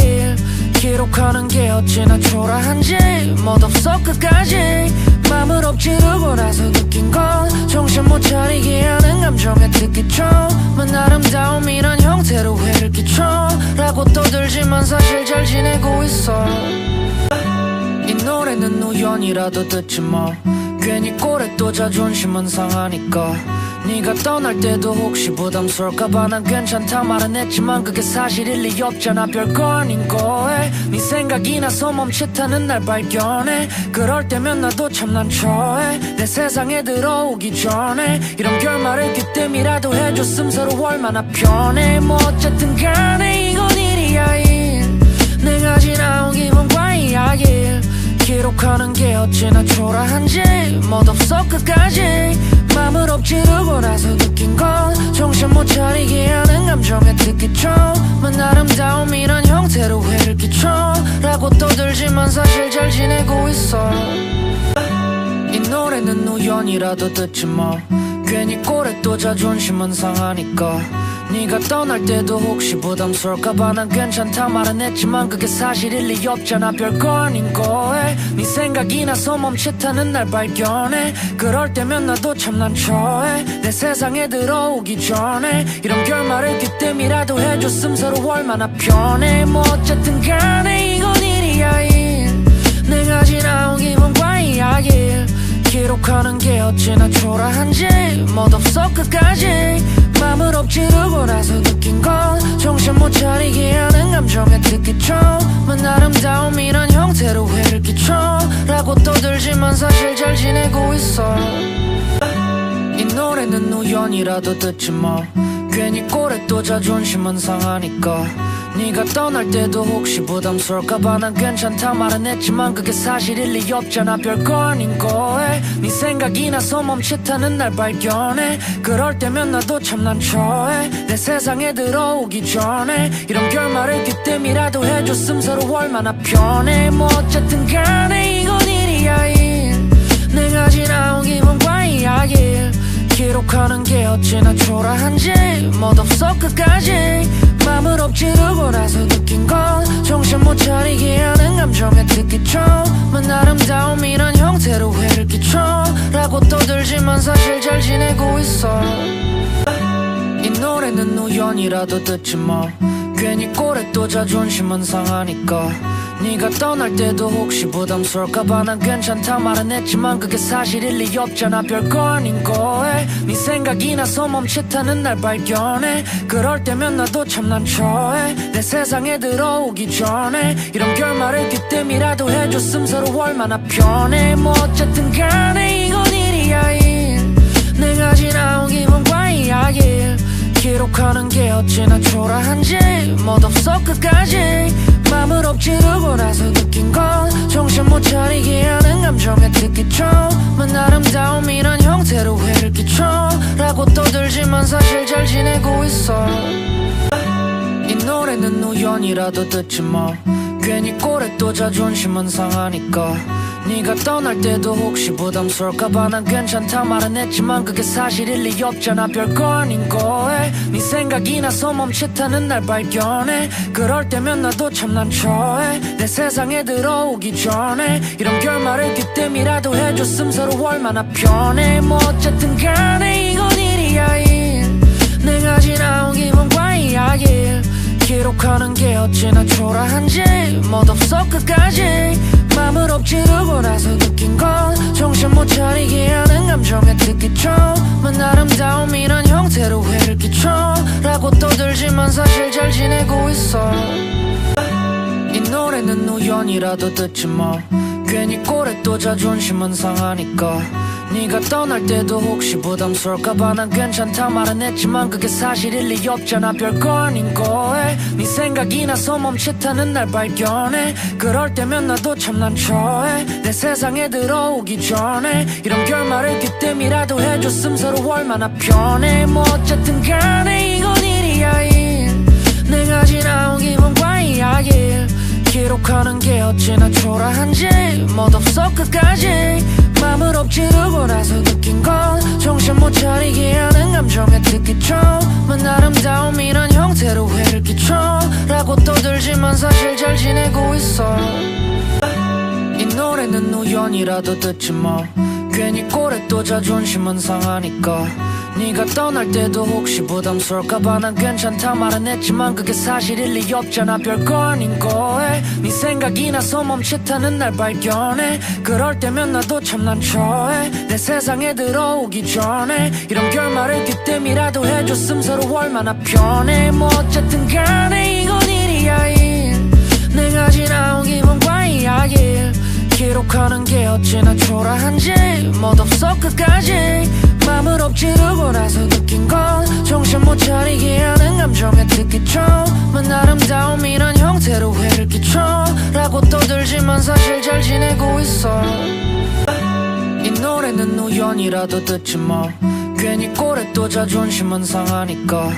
기록하는 게 어찌나 초라한지 멋없어 끝까지 맘을 엎지르고 나서 느낀 건 정신 못 차리게 하는 감정의 특기처럼 아름다움 이런 형태로 해를 끼쳐 라고 떠들지만 사실 잘 지내고 있어. 이 노래는 우연이라도 듣지 뭐 괜히 꼴에 또 자존심은 상하니까 네가 떠날 때도 혹시 부담스러울까봐 난 괜찮다 말은 했지만 그게 사실일 리 없잖아. 별거 아닌 거에 네 생각이 나서 멈칫하는 날 발견해. 그럴 때면 나도 참 난처해. 내 세상에 들어오기 전에 이런 결말을 그때이라도 해줬음 서로 얼마나 편해. 뭐 어쨌든 간에 이건 일이야 일. 내가 지나온 기분과 이야기 기록하는 게 어찌나 초라한지 멋없어 끝까지 맘을 엎지르고 나서 느낀 건 정신 못 차리게 하는 감정의 특기처럼 아름다움 이런 형태로 해를 끼쳐 라고 떠들지만 사실 잘 지내고 있어. 이 노래는 우연이라도 듣지 뭐 괜히 꼴에 또 자존심은 상하니까 네가 떠날 때도 혹시 부담스러울까봐 난 괜찮다 말은 했지만 그게 사실일 리 없잖아. 별거 아닌 거에 네 생각이 나서 멈칫하는 날 발견해. 그럴 때면 나도 참 난처해. 내 세상에 들어오기 전에 이런 결말을 그때이라도 해줬음 서로 얼마나 편해. 뭐 어쨌든 간에 이건 일이야 일. 내가 지나온 기분과 이야기 기록하는 게 어찌나 초라한지 멋없어 끝까지 맘을 엎지르고 나서 느낀 건 정신 못 차리게 하는 감정의 특기처럼 아름다움 이런 형태로 해를 끼쳐 라고 떠들지만 사실 잘 지내고 있어. 이 노래는 우연이라도 듣지 뭐 괜히 꼴에 또 자존심은 상하니까 네가 떠날 때도 혹시 부담스러울까봐 난 괜찮다 말은 했지만 그게 사실일 리 없잖아. 별거 아닌 거에 네 생각이 나서 멈칫하는 날 발견해. 그럴 때면 나도 참 난처해. 내 세상에 들어오기 전에 이런 결말을 그때미라도 해줬음 서로 얼마나 편해. 뭐 어쨌든 간에 이건 일이야 일. 내가 지나온 기분과 이야기 기록하는 게 어찌나 초라한지 멋없어 끝까지 맘을 엎지르고 나서 느낀 건 정신 못 차리게 하는 감정의 특기점은 아름다움이란 형태로 해를 끼쳐 라고 떠들지만 사실 잘 지내고 있어. 이 노래는 우연이라도 듣지 뭐 괜히 꼴에 또 자존심은 상하니까 네가 떠날 때도 혹시 부담스러울까봐 난 괜찮다 말은 했지만 그게 사실일 리 없잖아. 별거 아닌 거에 네 생각이 나서 멈칫하는 날 발견해. 그럴 때면 나도 참 난처해. 내 세상에 들어오기 전에 이런 결말을 그때미라도 해줬음 서로 얼마나 편해. 뭐 어쨌든 간에 이건 일이야 일. 내가 지나온 기분과 이야기 기록하는 게 어찌나 초라한지 멋없어 끝까지 맘을 엎지르고 나서 느낀 건 정신 못 차리게 하는 감정의 특기점은 아름다움이란 형태로 해를 끼쳐 라고 떠들지만 사실 잘 지내고 있어. 이 노래는 우연이라도 듣지 뭐 괜히 꼴에 또 자존심은 상하니까 네가 떠날 때도 혹시 부담스러울까봐 난 괜찮다 말은 했지만 그게 사실일 리 없잖아. 별거 아닌 거에 네 생각이 나서 멈칫하는 날 발견해. 그럴 때면 나도 참 난처해. 내 세상에 들어오기 전에 이런 결말을 그때미라도 해줬음 서로 얼마나 편해. 뭐 어쨌든 간에 이건 일이야 일. 내가 지나온 기분과 이야기 기록하는 게 어찌나 초라한지 멋없어 끝까지 맘을 엎지르고 나서 느낀 건 정신 못 차리게 하는 감정의 특기점은 아름다움이란 형태로 해를 끼쳐 라고 떠들지만 사실 잘 지내고 있어. 이 노래는 우연이라도 듣지 뭐 괜히 꼴에 또 자존심은 상하니까 네가 떠날 때도 혹시 부담스러울까봐 난 괜찮다 말은 했지만 그게 사실일 리 없잖아. 별거 아닌 거에 네 생각이 나서 멈칫하는 날 발견해. 그럴 때면 나도 참 난처해. 내 세상에 들어오기 전에 이런 결말을 그때미라도 해줬음 서로 얼마나 편해. 뭐 어쨌든 간에 이건 일이야 일. 내가 지나온 기분과 이야기 기록하는 게 어찌나 초라한지 멋없어 끝까지 맘을 엎지르고 나서 느낀 건 정신 못 차리게 하는 감정의 특기점은 아름다움이란 형태로 해를 끼쳐 라고 떠들지만 사실 잘 지내고 있어. 이 노래는 우연이라도 듣지 뭐 괜히 꼴에 또 자존심은 상하니까 네가 떠날 때도 혹시 부담스러울까봐 난 괜찮다 말은 했지만 그게 사실일 리 없잖아. 별거 아닌 거에 네 생각이 나서 멈칫하는 날 발견해. 그럴 때면 나도 참 난처해. 내 세상에 들어오기 전에 이런 결말을 그때미라도 해줬음 서로 얼마나 편해. 뭐 어쨌든 간에 이건 일이야 일. 내가 지나온 기분과 이야기 기록하는 게 어찌나 초라한지 멋없어 끝까지 맘을 엎지르고 나서 느낀 건 정신 못 차리게 하는 감정의 특기점은 아름다움이란 형태로 해를 끼쳐 라고 떠들지만 사실 잘 지내고 있어. 이 노래는 우연이라도 듣지 뭐 괜히 꼴에 또 자존심은 상하니까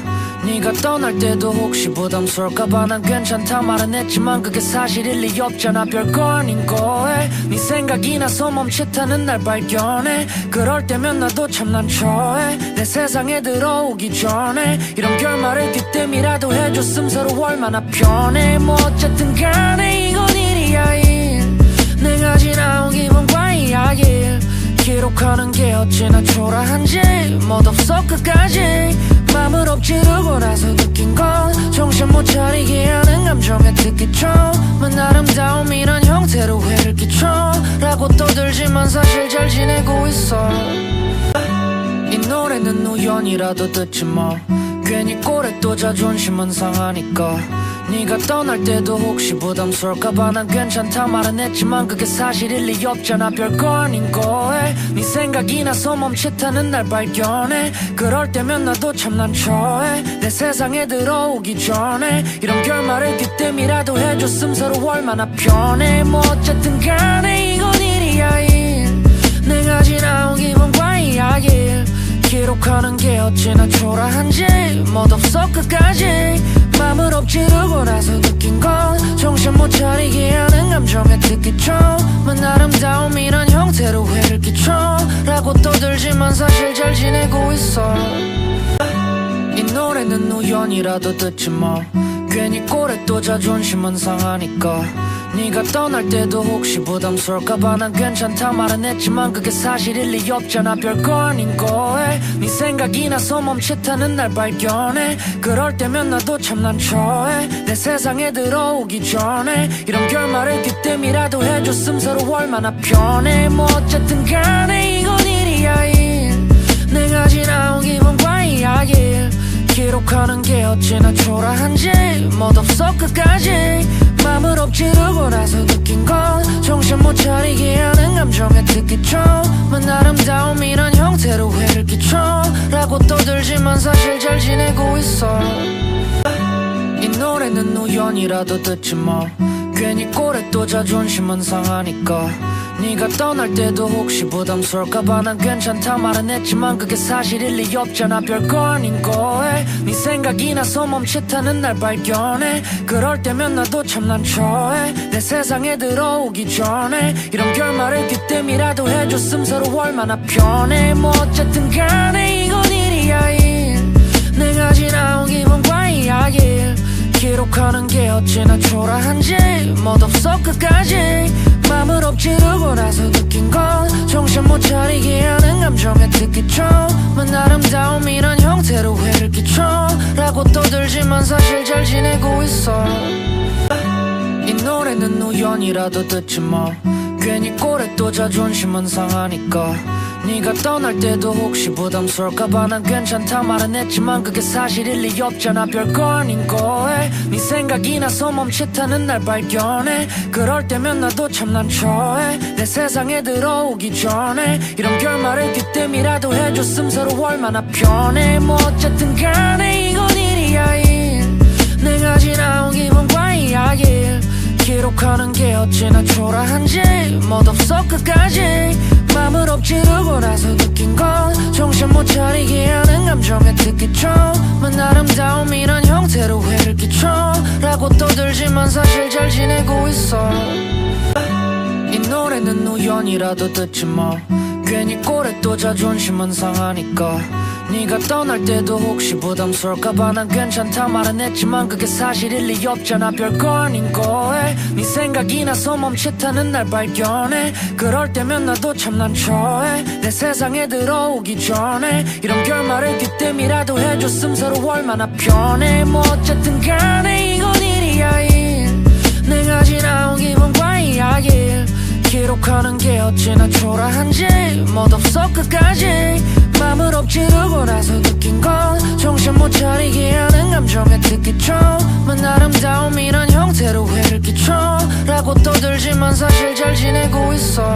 네가 떠날 때도 혹시 부담스러울까봐 난 괜찮다 말은 했지만 그게 사실일 리 없잖아. 별거 아닌 거에 네 생각이 나서 멈칫하는 날 발견해. 그럴 때면 나도 참 난처해. 내 세상에 들어오기 전에 이런 결말을 그때미라도 해줬음 서로 얼마나 편해. 뭐 어쨌든 간에 이건 일이야 일. 내가 지나온 기분과 이야기 기록하는 게 어찌나 초라한지 멋없어 끝까지 맘을 엎지르고 나서 느낀 건 정신 못 차리게 하는 감정의 특기점은 아름다움이란 형태로 해를 끼쳐 라고 떠들지만 사실 잘 지내고 있어. 이 노래는 우연이라도 듣지 뭐 괜히 꼴에 또 자존심은 상하니까 네가 떠날 때도 혹시 부담스러울까봐 난 괜찮다 말은 했지만 그게 사실일 리 없잖아. 별거 아닌 거에 네 생각이 나서 멈칫하는 날 발견해. 그럴 때면 나도 참 난처해. 내 세상에 들어오기 전에 이런 결말을 그때미라도 해줬음 서로 얼마나 편해. 뭐 어쨌든 간에 이건 일이야 일. 내가 지나온 기분과 이야기 기록하는 게 어찌나 초라한지 멋없어 끝까지 맘을 엎지르고 나서 느낀 건 정신 못 차리게 하는 감정의 특기점은 아름다움이란 형태로 해를 끼쳐 라고 떠들지만 사실 잘 지내고 있어. 이 노래는 우연이라도 듣지 뭐 괜히 꼴에 또 자존심은 상하니까. 네가 떠날 때도 혹시 부담스러울까봐 난 괜찮다 말은 했지만 그게 사실일 리 없잖아. 별거 아닌 거에 네 생각이 나서 멈칫하는 날 발견해. 그럴 때면 나도 참 난처해. 내 세상에 들어오기 전에 이런 결말을 그때미라도 해줬음 서로 얼마나 편해. 뭐 어쨌든 간에 이건 일이야 일. 내가 지나온 기분과 이야기 기록하는 게 어찌나 초라한지 멋없어 끝까지 맘을 엎지르고 나서 느낀 건 정신 못 차리게 하는 감정의 특기점은 아름다움이란 형태로 해를 끼쳐 라고 떠들지만 사실 잘 지내고 있어. 이 노래는 우연이라도 듣지 뭐 괜히 꼴에 또 자존심은 상하니까. 네가 떠날 때도 혹시 부담스러울까봐 난 괜찮다 말은 했지만 그게 사실일 리 없잖아. 별거 아닌 거에 네 생각이 나서 멈칫하는 날 발견해. 그럴 때면 나도 참 난처해. 내 세상에 들어오기 전에 이런 결말을 그때미라도 해줬음 서로 얼마나 편해. 뭐 어쨌든 간에 이건 일이야 일. 내가 지나온 기분과 이야기 기록하는 게 어찌나 초라한지 멋없어 끝까지 맘을 엎지르고 나서 느낀 건 정신 못 차리게 하는 감정의 특기점은 아름다움이란 형태로 해를 끼쳐 라고 떠들지만 사실 잘 지내고 있어. 이 노래는 우연이라도 듣지 뭐 괜히 꼴에 또 자존심은 상하니까. 네가 떠날 때도 혹시 부담스러울까봐 난 괜찮다 말은 했지만 그게 사실일 리 없잖아. 별거 아닌 거에 네 생각이 나서 멈칫하는 날 발견해. 그럴 때면 나도 참 난처해. 내 세상에 들어오기 전에 이런 결말을 그때미라도 해줬음 서로 얼마나 편해. 뭐 어쨌든 간에 이건 일이야 일. 내가 지나온 기분과 이야기 기록하는 게 어찌나 초라한지 멋없어 끝까지 맘을 엎지르고 나서 느낀 건 정신 못 차리게 하는 감정의 특기점은 아름다움이란 형태로 해를 끼쳐 라고 떠들지만 사실 잘 지내고 있어. 이 노래는 우연이라도 듣지 뭐 괜히 꼴에 또 자존심은 상하니까. 네가 떠날 때도 혹시 부담스러울까봐 난 괜찮다 말은 했지만 그게 사실일 리 없잖아. 별거 아닌 거에 네 생각이 나서 멈칫하는 날 발견해. 그럴 때면 나도 참 난처해. 내 세상에 들어오기 전에 이런 결말을 그때미라도 해줬음 서로 얼마나 편해. 뭐 어쨌든 간에 이건 일이야 일. 내가 지나온 기분과 이야기 기록하는 게 어찌나 초라한지 멋없어 끝까지 맘을 엎지르고 나서 느낀 건 정신 못 차리게 하는 감정의 특기점은 아름다움이란 형태로 해를 끼쳐 라고 떠들지만 사실 잘 지내고 있어.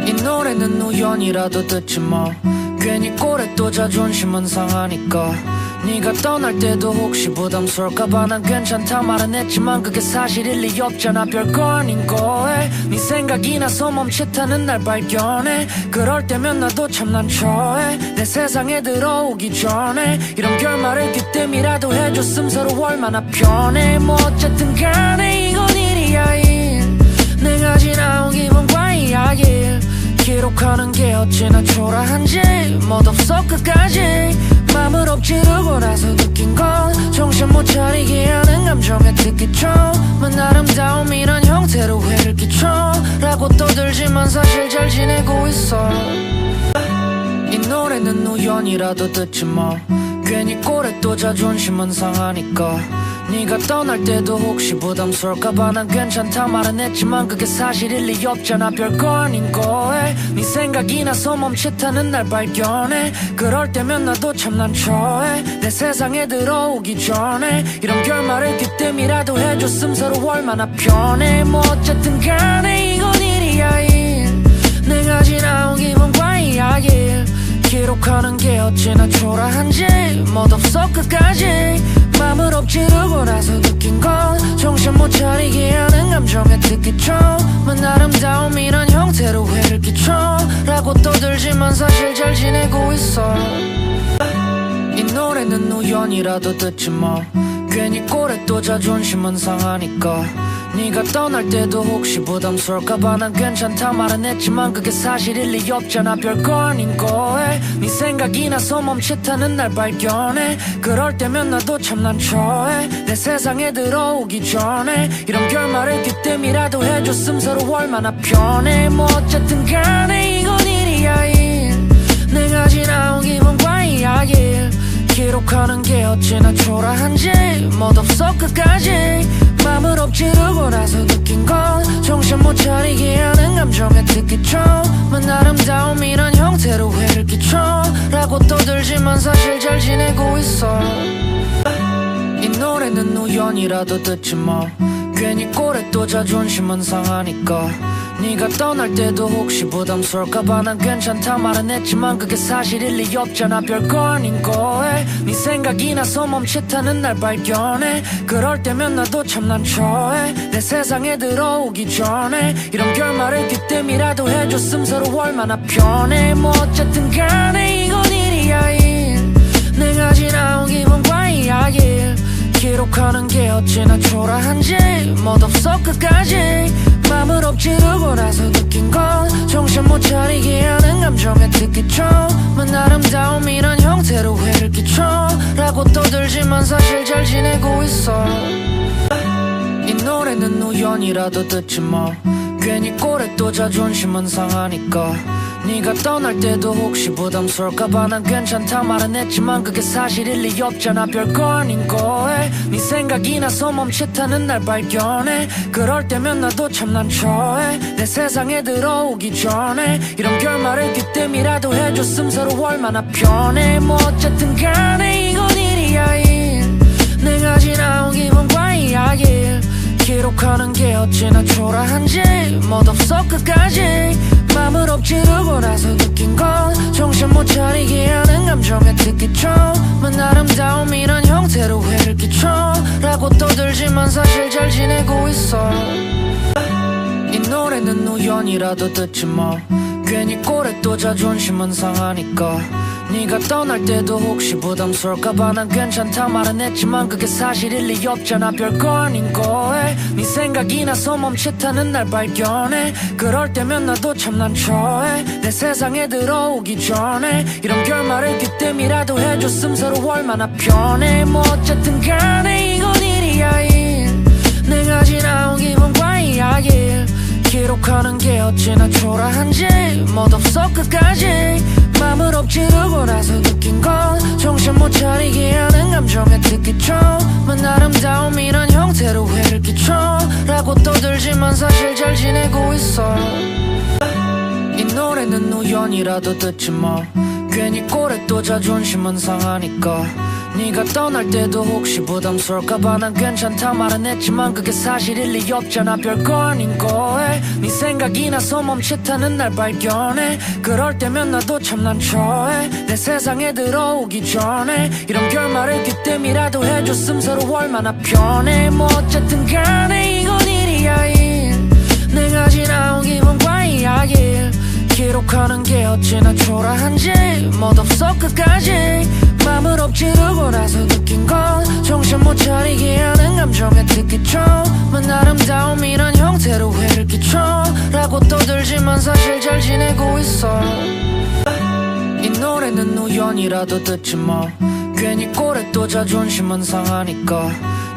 이 노래는 우연이라도 듣지 뭐 괜히 꼴에 또 자존심은 상하니까. 네가 떠날 때도 혹시 부담스러울까봐 난 괜찮다 말은 했지만 그게 사실일 리 없잖아. 별거 아닌 거에 네 생각이 나서 멈칫하는 날 발견해. 그럴 때면 나도 참 난처해. 내 세상에 들어오기 전에 이런 결말을 그때미라도 해줬음 서로 얼마나 편해. 뭐 어쨌든 간에 이건 일이야 일. 내가 지나온 기분과 이야기 기록하는 게 어찌나 초라한지 멋없어 끝까지 맘을 엎지르고 나서 느낀 건 정신 못 차리게 하는 감정의 특기점은 아름다움이란 형태로 해를 끼쳐 라고 떠들지만 사실 잘 지내고 있어. 이 노래는 우연이라도 듣지 뭐 괜히 꼴에 또 자존심은 상하니까. 네가 떠날 때도 혹시 부담스러울까봐 난 괜찮다 말은 했지만 그게 사실일 리 없잖아. 별거 아닌 거에 네 생각이 나서 멈칫하는 날 발견해. 그럴 때면 나도 참 난처해. 내 세상에 들어오기 전에 이런 결말을 그때이라도 해줬음 서로 얼마나 편해. 뭐 어쨌든 간에 이건 일이야 일. 내가 지나온 기분과 이야기 기록하는 게 어찌나 초라한지 멋없어 끝까지 맘을 엎지르고 나서 느낀 건 정신 못 차리게 하는 감정의 특기점은 아름다움이란 형태로 회를 끼쳐 라고 떠들지만 사실 잘 지내고 있어. 이 노래는 우연이라도 듣지 뭐 괜히 꼴에 또 자존심은 상하니까. 네가 떠날 때도 혹시 부담스러울까봐 난 괜찮다 말은 했지만 그게 사실일 리 없잖아. 별거 아닌 거에 네 생각이 나서 멈칫하는 날 발견해. 그럴 때면 나도 참 난처해. 내 세상에 들어오기 전에 이런 결말을 그때이라도 해줬음 서로 얼마나 편해. 뭐 어쨌든 간에 이건 일이야 일. 내가 지나온 기분과 이야기 기록하는 게 어찌나 초라한지 멋없어 끝까지 맘을 엎지르고 나서 느낀 건 정신 못 차리게 하는 감정의 특기점은 아름다움이란 형태로 회를 끼쳐 라고 떠들지만 사실 잘 지내고 있어. 이 노래는 우연이라도 듣지 뭐 괜히 꼴에 또 자존심은 상하니까. 네가 떠날 때도 혹시 부담스러울까봐 난 괜찮다 말은 했지만 그게 사실일 리 없잖아. 별거 아닌 거에 네 생각이 나서 멈칫하는 날 발견해. 그럴 때면 나도 참 난처해. 내 세상에 들어오기 전에 이런 결말을 그때이라도 해줬음 서로 얼마나 편해. 뭐 어쨌든 간에 이건 일이야 일. 내가 지나온 기분과 이야기 기록하는 게 어찌나 초라한지 멋없어 끝까지 맘을 엎지르고 나서 느낀 건 정신 못 차리게 하는 감정의 특기점은 아름다움이란 형태로 회를 끼쳐 라고 떠들지만 사실 잘 지내고 있어. 이 노래는 우연이라도 듣지 뭐 괜히 꼴에 또 자존심은 상하니까. 네가 떠날 때도 혹시 부담스러울까봐 난 괜찮다 말은 했지만 그게 사실일 리 없잖아. 별거 아닌 거에 네 생각이 나서 멈칫하는 날 발견해. 그럴 때면 나도 참 난처해. 내 세상에 들어오기 전에 이런 결말을 그때이라도 해줬음 서로 얼마나 편해. 뭐 어쨌든 간에 이건 일이야 일. 내가 지나온 기분과 이야기 기록하는 게 어찌나 초라한지 멋없어 끝까지 맘을 엎지르고 나서 느낀 건 정신 못 차리게 하는 감정의 특기점은 아름다움이란 형태로 회를 끼쳐 라고 떠들지만 사실 잘 지내고 있어. 이 노래는 우연이라도 듣지 뭐 괜히 꼴에 또 자존심은 상하니까. 네가 떠날 때도 혹시 부담스러울까봐 난 괜찮다 말은 했지만 그게 사실일 리 없잖아. 별거 아닌 거에 네 생각이 나서 멈칫하는 날 발견해. 그럴 때면 나도 참 난처해. 내 세상에 들어오기 전에 이런 결말을 그때이라도 해줬음 서로 얼마나 편해. 뭐 어쨌든 간에 이건 일이야 일. 내가 지나온 기분과 이야기 기록하는 게 어찌나 초라한지 멋없어 끝까지 맘을 엎지르고 나서 느낀 건 정신 못 차리게 하는 감정의 특기점은 아름다움이란 형태로 회를 끼쳐 라고 떠들지만 사실 잘 지내고 있어. 이 노래는 우연이라도 듣지 뭐 괜히 꼴에 또 자존심은 상하니까. 네가 떠날 때도 혹시 부담스러울까봐 난 괜찮다 말은 했지만 그게 사실일 리 없잖아. 별거 아닌 거에 네 생각이 나서 멈칫하는 날 발견해. 그럴 때면 나도 참 난처해. 내 세상에 들어오기 전에 이런 결말을 그때이라도 해줬음 서로 얼마나 편해. 뭐 어쨌든 간에 이건 일이야 일. 내가 지나온 기분과 이야기 기록하는 게 어찌나 초라한지 멋없어 끝까지 맘을 엎지르고 나서 느낀 건 정신 못 차리게 하는 감정의 특기점은 아름다움이란 형태로 회를 끼쳐 라고 떠들지만 사실 잘 지내고 있어. 이 노래는 우연이라도 듣지 뭐 괜히 꼴에 또 자존심은 상하니까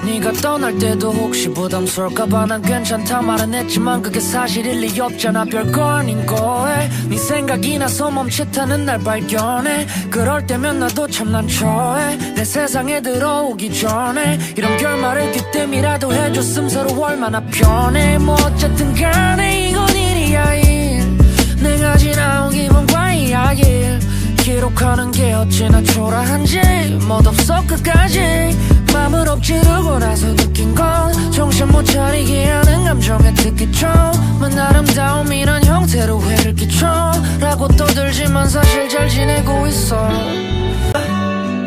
네가 떠날 때도 혹시 부담스러울까봐 난 괜찮다 말은 했지만 그게 사실일 리 없잖아. 별거 아닌 거에 네 생각이 나서 멈칫하는 날 발견해. 그럴 때면 나도 참 난처해. 내 세상에 들어오기 전에 이런 결말을 그때미라도 해줬음 서로 얼마나 편해. 뭐 어쨌든 간에 이건 일이야 일. 내가 지나온 기분과 이야기를 기록하는 게 어찌나 초라한지 멋없어 끝까지 맘을 엎지르고 나서 느낀 건 정신 못 차리게 하는 감정의 특기점은 아름다움이란 형태로 해를 끼쳐 라고 떠들지만 사실 잘 지내고 있어.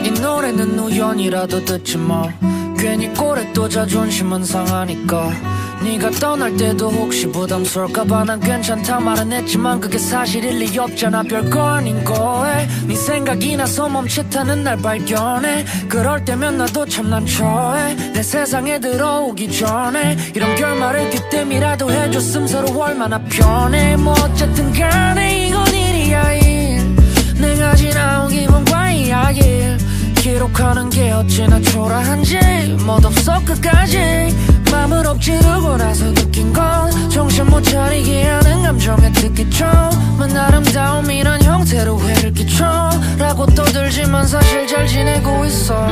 이 노래는 우연이라도 듣지 뭐 괜히 꼴에 또 자존심은 상하니까 네가 떠날 때도 혹시 부담스러울까봐 난 괜찮다 말은 했지만 그게 사실일 리 없잖아. 별거 아닌 거에 네 생각이 나서 멈칫하는 날 발견해. 그럴 때면 나도 참 난처해. 내 세상에 들어오기 전에 이런 결말을 그때미라도 해줬음 서로 얼마나 편해. 뭐 어쨌든 간에 이건 일이야 일. 내가 지나온 기분과 이야기를 기록하는 게 어찌나 초라한지 멋없어 끝까지 맘을 엎지르고 나서 느낀 건 정신 못 차리게 하는 감정의 특기점은 아름다움이란 형태로 해를 끼쳐 라고 떠들지만 사실 잘 지내고 있어.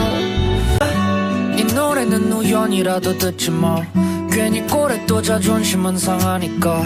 이 노래는 우연이라도 듣지 뭐 괜히 꼴에 또 자존심은 상하니까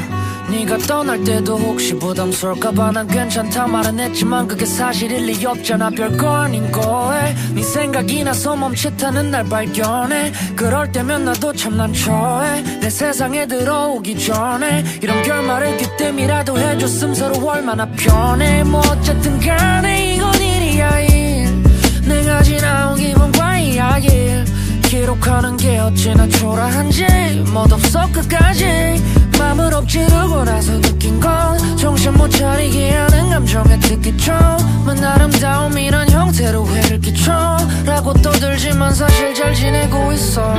네가 떠날 때도 혹시 부담스러울까봐 난 괜찮다 말은 했지만 그게 사실일 리 없잖아. 별거 아닌 거에 네 생각이 나서 멈칫하는 날 발견해. 그럴 때면 나도 참 난처해. 내 세상에 들어오기 전에 이런 결말을 그때미라도 해줬음 서로 얼마나 편해. 뭐 어쨌든 간에 이건 일이야 일. 내가 지나온 기분과 이야기를 기록하는 게 어찌나 초라한지 멋없어 끝까지 맘을 엎지르고 나서 느낀 건 정신 못 차리게 하는 감정의 특기점은 아름다움이란 형태로 해를 끼쳐 라고 떠들지만 사실 잘 지내고 있어.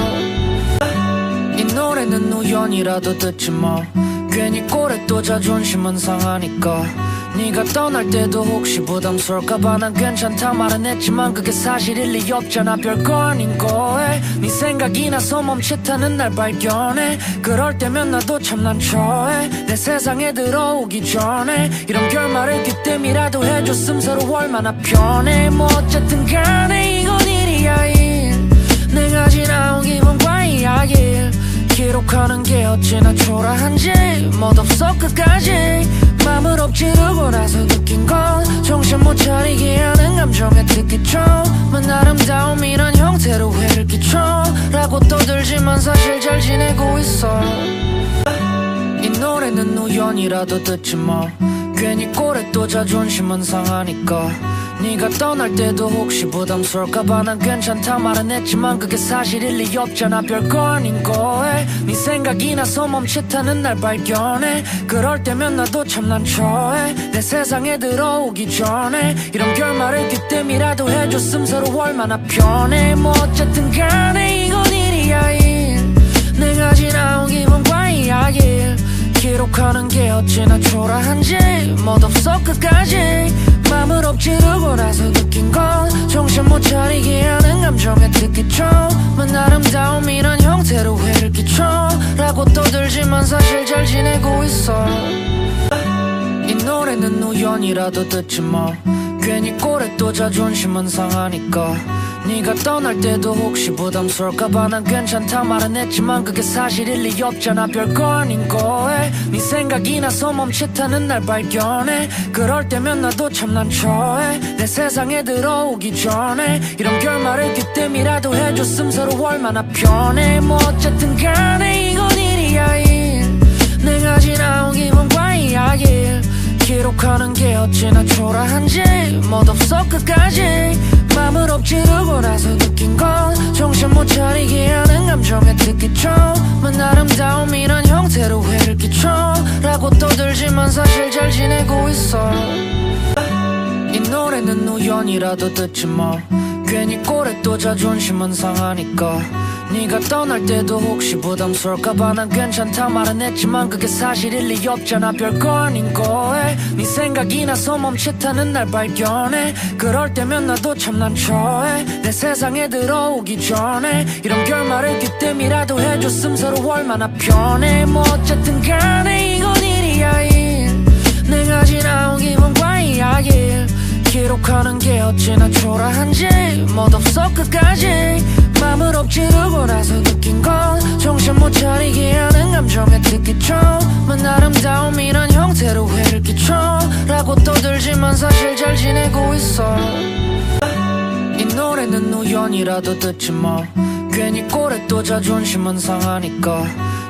이 노래는 우연이라도 듣지 뭐 괜히 꼴에 또 자존심은 상하니까 네가 떠날 때도 혹시 부담스러울까봐 난 괜찮다 말은 했지만 그게 사실일 리 없잖아. 별거 아닌 거에 네 생각이 나서 멈칫하는 날 발견해. 그럴 때면 나도 참 난처해. 내 세상에 들어오기 전에 이런 결말을 그때미라도 해줬음 서로 얼마나 편해. 뭐 어쨌든 간에 이건 일이야 일. 내가 지나온 기분과 이야기를 기록하는 게 어찌나 초라한지 멋없어 끝까지 맘을 엎지르고 나서 느낀 건 정신 못 차리게 하는 감정의 특기점은 아름다움이란 형태로 해를 끼쳐 라고 떠들지만 사실 잘 지내고 있어. 이 노래는 우연이라도 듣지 뭐 괜히 꼴에 또 자존심은 상하니까 네가 떠날 때도 혹시 부담스러울까봐 난 괜찮다 말은 했지만 그게 사실일 리 없잖아. 별거 아닌 거에 네 생각이 나서 멈칫하는 날 발견해. 그럴 때면 나도 참 난처해. 내 세상에 들어오기 전에 이런 결말을 그때미라도 해줬음 서로 얼마나 편해. 뭐 어쨌든 간에 이건 일이야 일. 내가 지나온 기분과 이야기를 기록하는 게 어찌나 초라한지 멋없어 끝까지 맘을 엎지르고 나서 느낀 건 정신 못 차리게 하는 감정의 특기점은 아름다움이란 형태로 해를 끼쳐 라고 떠들지만 사실 잘 지내고 있어. 이 노래는 우연이라도 듣지 뭐 괜히 꼴에 또 자존심은 상하니까 네가 떠날 때도 혹시 부담스러울까봐 난 괜찮다 말은 했지만 그게 사실일 리 없잖아. 별거 아닌 거에 네 생각이 나서 멈칫하는 날 발견해. 그럴 때면 나도 참 난처해. 내 세상에 들어오기 전에 이런 결말을 그때미라도 해줬음 서로 얼마나 편해. 뭐 어쨌든 간에 이건 일이야 일. 내가 지나온 기분과 이야기를 기록하는 게 어찌나 초라한지 멋없어 끝까지 맘을 엎지르고 나서 느낀 건 정신 못 차리게 하는 감정의 특기점은 아름다움이란 형태로 해를 끼쳐 라고 떠들지만 사실 잘 지내고 있어. 이 노래는 우연이라도 듣지 뭐 괜히 꼴에 또 자존심은 상하니까 네가 떠날 때도 혹시 부담스러울까봐 난 괜찮다 말은 했지만 그게 사실일 리 없잖아. 별거 아닌 거에 네 생각이 나서 멈칫하는 날 발견해. 그럴 때면 나도 참 난처해. 내 세상에 들어오기 전에 이런 결말을 그때미라도 해줬음 서로 얼마나 편해. 뭐 어쨌든 간에 이건 일이야 일. 내가 지나온 기분과 이야기 기록하는 게 어찌나 초라한지 멋없어 끝까지 맘을 엎지르고 나서 느낀 건 정신 못 차리게 하는 감정의 특기점은 아름다움이란 형태로 해를 끼쳐 라고 떠들지만 사실 잘 지내고 있어. 이 노래는 우연이라도 듣지 뭐 괜히 꼴에 또 자존심은 상하니까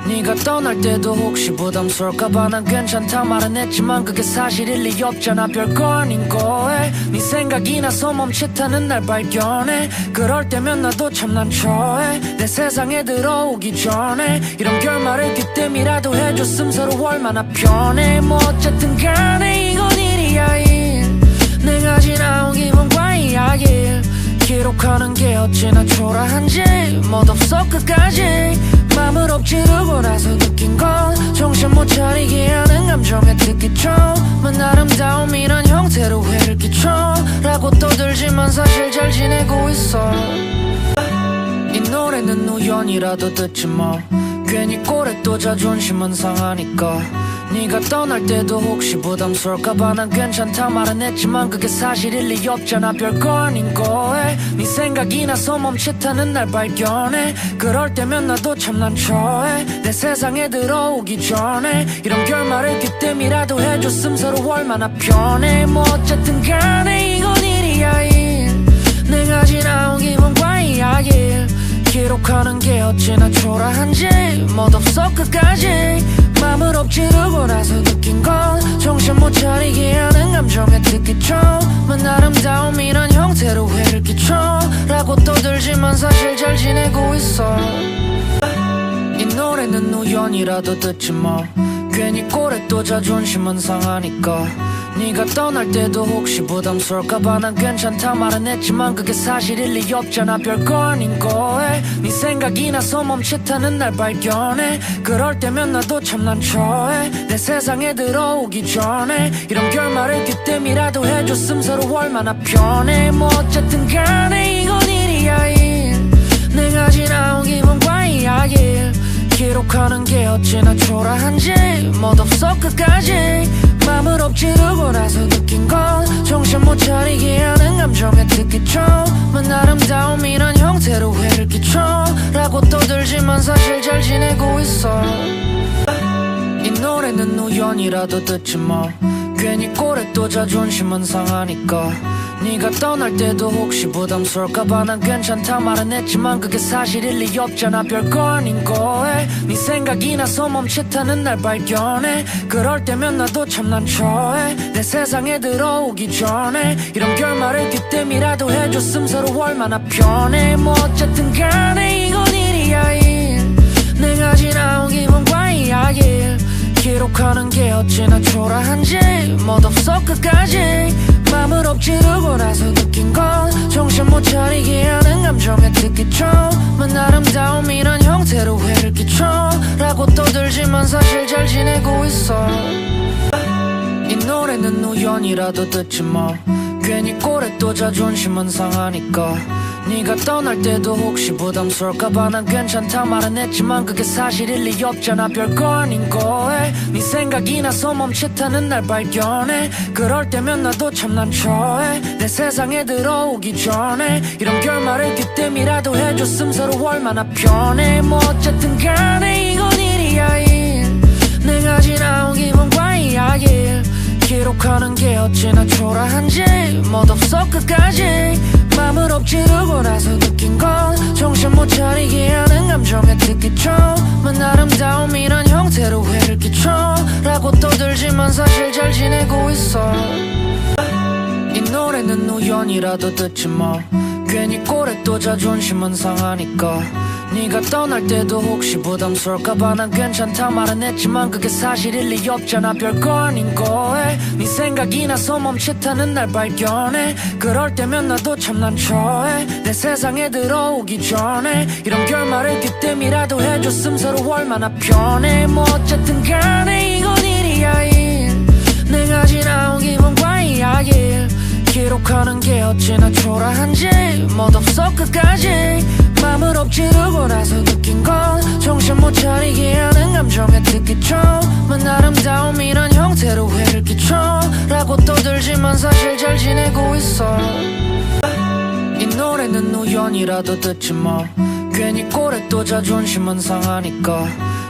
네가 떠날 때도 혹시 부담스러울까봐 난 괜찮다 말은 했지만 그게 사실일 리 없잖아. 별거 아닌 거에 네 생각이 나서 멈칫하는 날 발견해. 그럴 때면 나도 참 난처해. 내 세상에 들어오기 전에 이런 결말을 그때미라도 해줬음 서로 얼마나 편해. 뭐 어쨌든 간에 이건 일이야 일. 내가 지나온 기분과 이야기 기록하는 게 어찌나 초라한지 멋없어 끝까지 맘을 엎지르고 나서 느낀 건 정신 못 차리게 하는 감정의 특기점은 아름다움이란 형태로 해를 끼쳐 라고 떠들지만 사실 잘 지내고 있어. 이 노래는 우연이라도 듣지 뭐 괜히 꼴에 또 자존심은 상하니까 네가 떠날 때도 혹시 부담스러울까봐 난 괜찮다 말은 했지만 그게 사실일 리 없잖아. 별거 아닌 거에 네 생각이 나서 멈칫하는 날 발견해. 그럴 때면 나도 참 난처해. 내 세상에 들어오기 전에 이런 결말을 그때미라도 해줬음 서로 얼마나 편해. 뭐 어쨌든 간에 이건 일이야 일. 내가 지나온 기분과 이야기 기록하는 게 어찌나 초라한지 멋없어 끝까지 맘을 엎지르고 나서 느낀 건 정신 못 차리게 하는 감정의 특기점은 아름다움이란 형태로 해를 끼쳐 라고 떠들지만 사실 잘 지내고 있어. 이 노래는 우연이라도 듣지 뭐 괜히 꼴에 또 자존심은 상하니까 네가 떠날 때도 혹시 부담스러울까봐 난 괜찮다 말은 했지만 그게 사실일 리 없잖아. 별거 아닌 거에 네 생각이 나서 멈칫하는 날 발견해. 그럴 때면 나도 참 난처해. 내 세상에 들어오기 전에 이런 결말을 그때미라도 해줬음 서로 얼마나 편해. 뭐 어쨌든 간에 이건 일이야 일. 내가 지나온 기분과 이야기 기록하는 게 어찌나 초라한지 멋없어 끝까지 맘을 엎지르고 나서 느낀 건 정신 못 차리게 하는 감정의 특기점은 아름다움이란 형태로 해를 끼쳐 라고 떠들지만 사실 잘 지내고 있어. 이 노래는 우연이라도 듣지 뭐 괜히 꼴에 또 자존심은 상하니까 네가 떠날 때도 혹시 부담스러울까봐 난 괜찮다 말은 했지만 그게 사실일 리 없잖아. 별거 아닌 거에 네 생각이 나서 멈칫하는 날 발견해. 그럴 때면 나도 참 난처해. 내 세상에 들어오기 전에 이런 결말을 그때미라도 해줬음 서로 얼마나 편해. 뭐 어쨌든 간에 이건 일이야 일. 내가 지나온 기분과 이야기 기록하는 게 어찌나 초라한지 멋없어 끝까지 맘을 엎지르고 나서 느낀 건 정신 못 차리게 하는 감정의 특기점은 아름다움이란 형태로 해를 끼쳐 라고 떠들지만 사실 잘 지내고 있어. 이 노래는 우연이라도 듣지 뭐 괜히 꼴에 또 자존심은 상하니까 네가 떠날 때도 혹시 부담스러울까봐 난 괜찮다 말은 했지만 그게 사실일 리 없잖아. 별거 아닌 거에 네 생각이 나서 멈칫하는 날 발견해. 그럴 때면 나도 참 난처해. 내 세상에 들어오기 전에 이런 결말을 그때미라도 해줬음 서로 얼마나 편해. 뭐 어쨌든 간에 이건 일이야 일. 내가 지나온 기분과 이야기 기록하는 게 어찌나 초라한지 멋없어 끝까지 맘을 엎지르고 나서 느낀 건 정신 못 차리게 하는 감정의 특기점은 아름다움이란 형태로 해를 끼쳐 라고 떠들지만 사실 잘 지내고 있어. 이 노래는 우연이라도 듣지 뭐 괜히 꼴에 또 자존심은 상하니까 네가 떠날 때도 혹시 부담스러울까봐 난 괜찮다 말은 했지만 그게 사실일 리 없잖아. 별거 아닌 거에 네 생각이 나서 멈칫하는 날 발견해. 그럴 때면 나도 참 난처해. 내 세상에 들어오기 전에 이런 결말을 그때이라도 해줬음 서로 얼마나 편해. 뭐 어쨌든 간에 이건 일이야 일. 내가 지나온 기분과 이야기 기록하는 게 어찌나 초라한지 멋없어 끝까지 맘을 엎지르고 나서 느낀 건 정신 못 차리게 하는 감정의 특기점은 아름다움이란 형태로 해를 끼쳐 라고 떠들지만 사실 잘 지내고 있어. 이 노래는 우연이라도 듣지 뭐 괜히 꼴에 또 자존심은 상하니까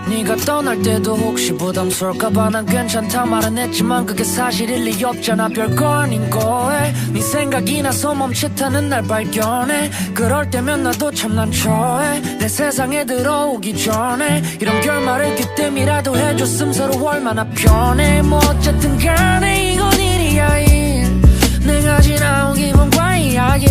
네가 떠날 때도 혹시 부담스러울까봐 난 괜찮다 말은 했지만 그게 사실일 리 없잖아. 별거 아닌 거에 네 생각이 나서 멈칫하는 날 발견해. 그럴 때면 나도 참 난처해. 내 세상에 들어오기 전에 이런 결말을 그때이라도 해줬음 서로 얼마나 편해. 뭐 어쨌든 간에 이건 일이야 일. 내가 지나온 기분과 이야기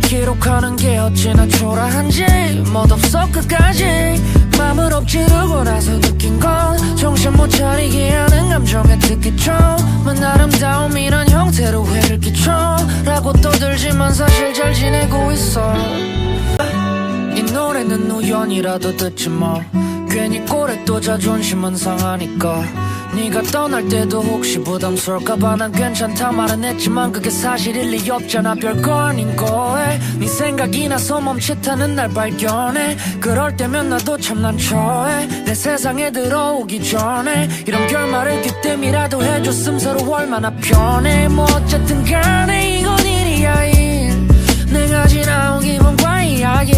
기록하는 게 어찌나 초라한지 멋없어 끝까지 맘을 엎지르고 나서 느낀 건 정신 못 차리게 하는 감정의 특기점은 아름다움이란 형태로 해를 끼쳐 라고 떠들지만 사실 잘 지내고 있어. 이 노래는 우연이라도 듣지 뭐 괜히 꼴에 또 자존심은 상하니까 네가 떠날 때도 혹시 부담스러울까봐 난 괜찮다 말은 했지만 그게 사실일 리 없잖아. 별거 아닌 거에 네 생각이 나서 멈칫하는 날 발견해. 그럴 때면 나도 참 난처해. 내 세상에 들어오기 전에 이런 결말을 그때이라도 해줬음 서로 얼마나 편해. 뭐 어쨌든 간에 이건 일이야 일. 내가 지나온 기분과 이야기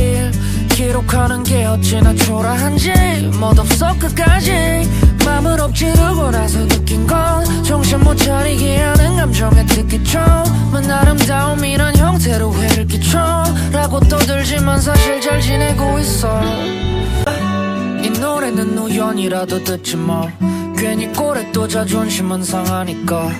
기록하는 게 어찌나 초라한지 멋없어 끝까지 맘을 엎지르고 나서 느낀 건 정신 못 차리게 하는 감정의 특기점은 아름다움이란 형태로 해를 끼쳐 라고 떠들지만 사실 잘 지내고 있어. 이 노래는 우연이라도 듣지 뭐 괜히 꼴에 또 자존심은 상하니까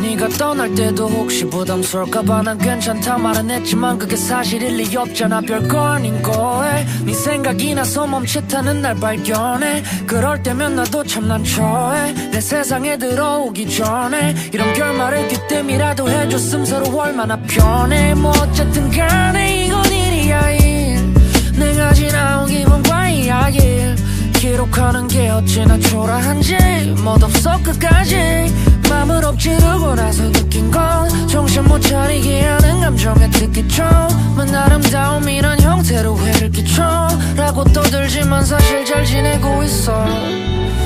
네가 떠날 때도 혹시 부담스러울까봐 난 괜찮다 말은 했지만 그게 사실일 리 없잖아. 별거 아닌 거에 네 생각이 나서 멈칫하는 날 발견해. 그럴 때면 나도 참 난처해. 내 세상에 들어오기 전에 이런 결말을 그때이라도 해줬음 서로 얼마나 편해. 뭐 어쨌든 간에 이건 일이야 일. 내가 지나온 기분과 이야기 기록하는 게 어찌나 초라한지 멋없어 끝까지 맘을 엎지르고 나서 느낀 건 정신 못 차리게 하는 감정의 특기점은 아름다움이란 형태로 해를 끼쳐 라고 떠들지만 사실 잘 지내고 있어.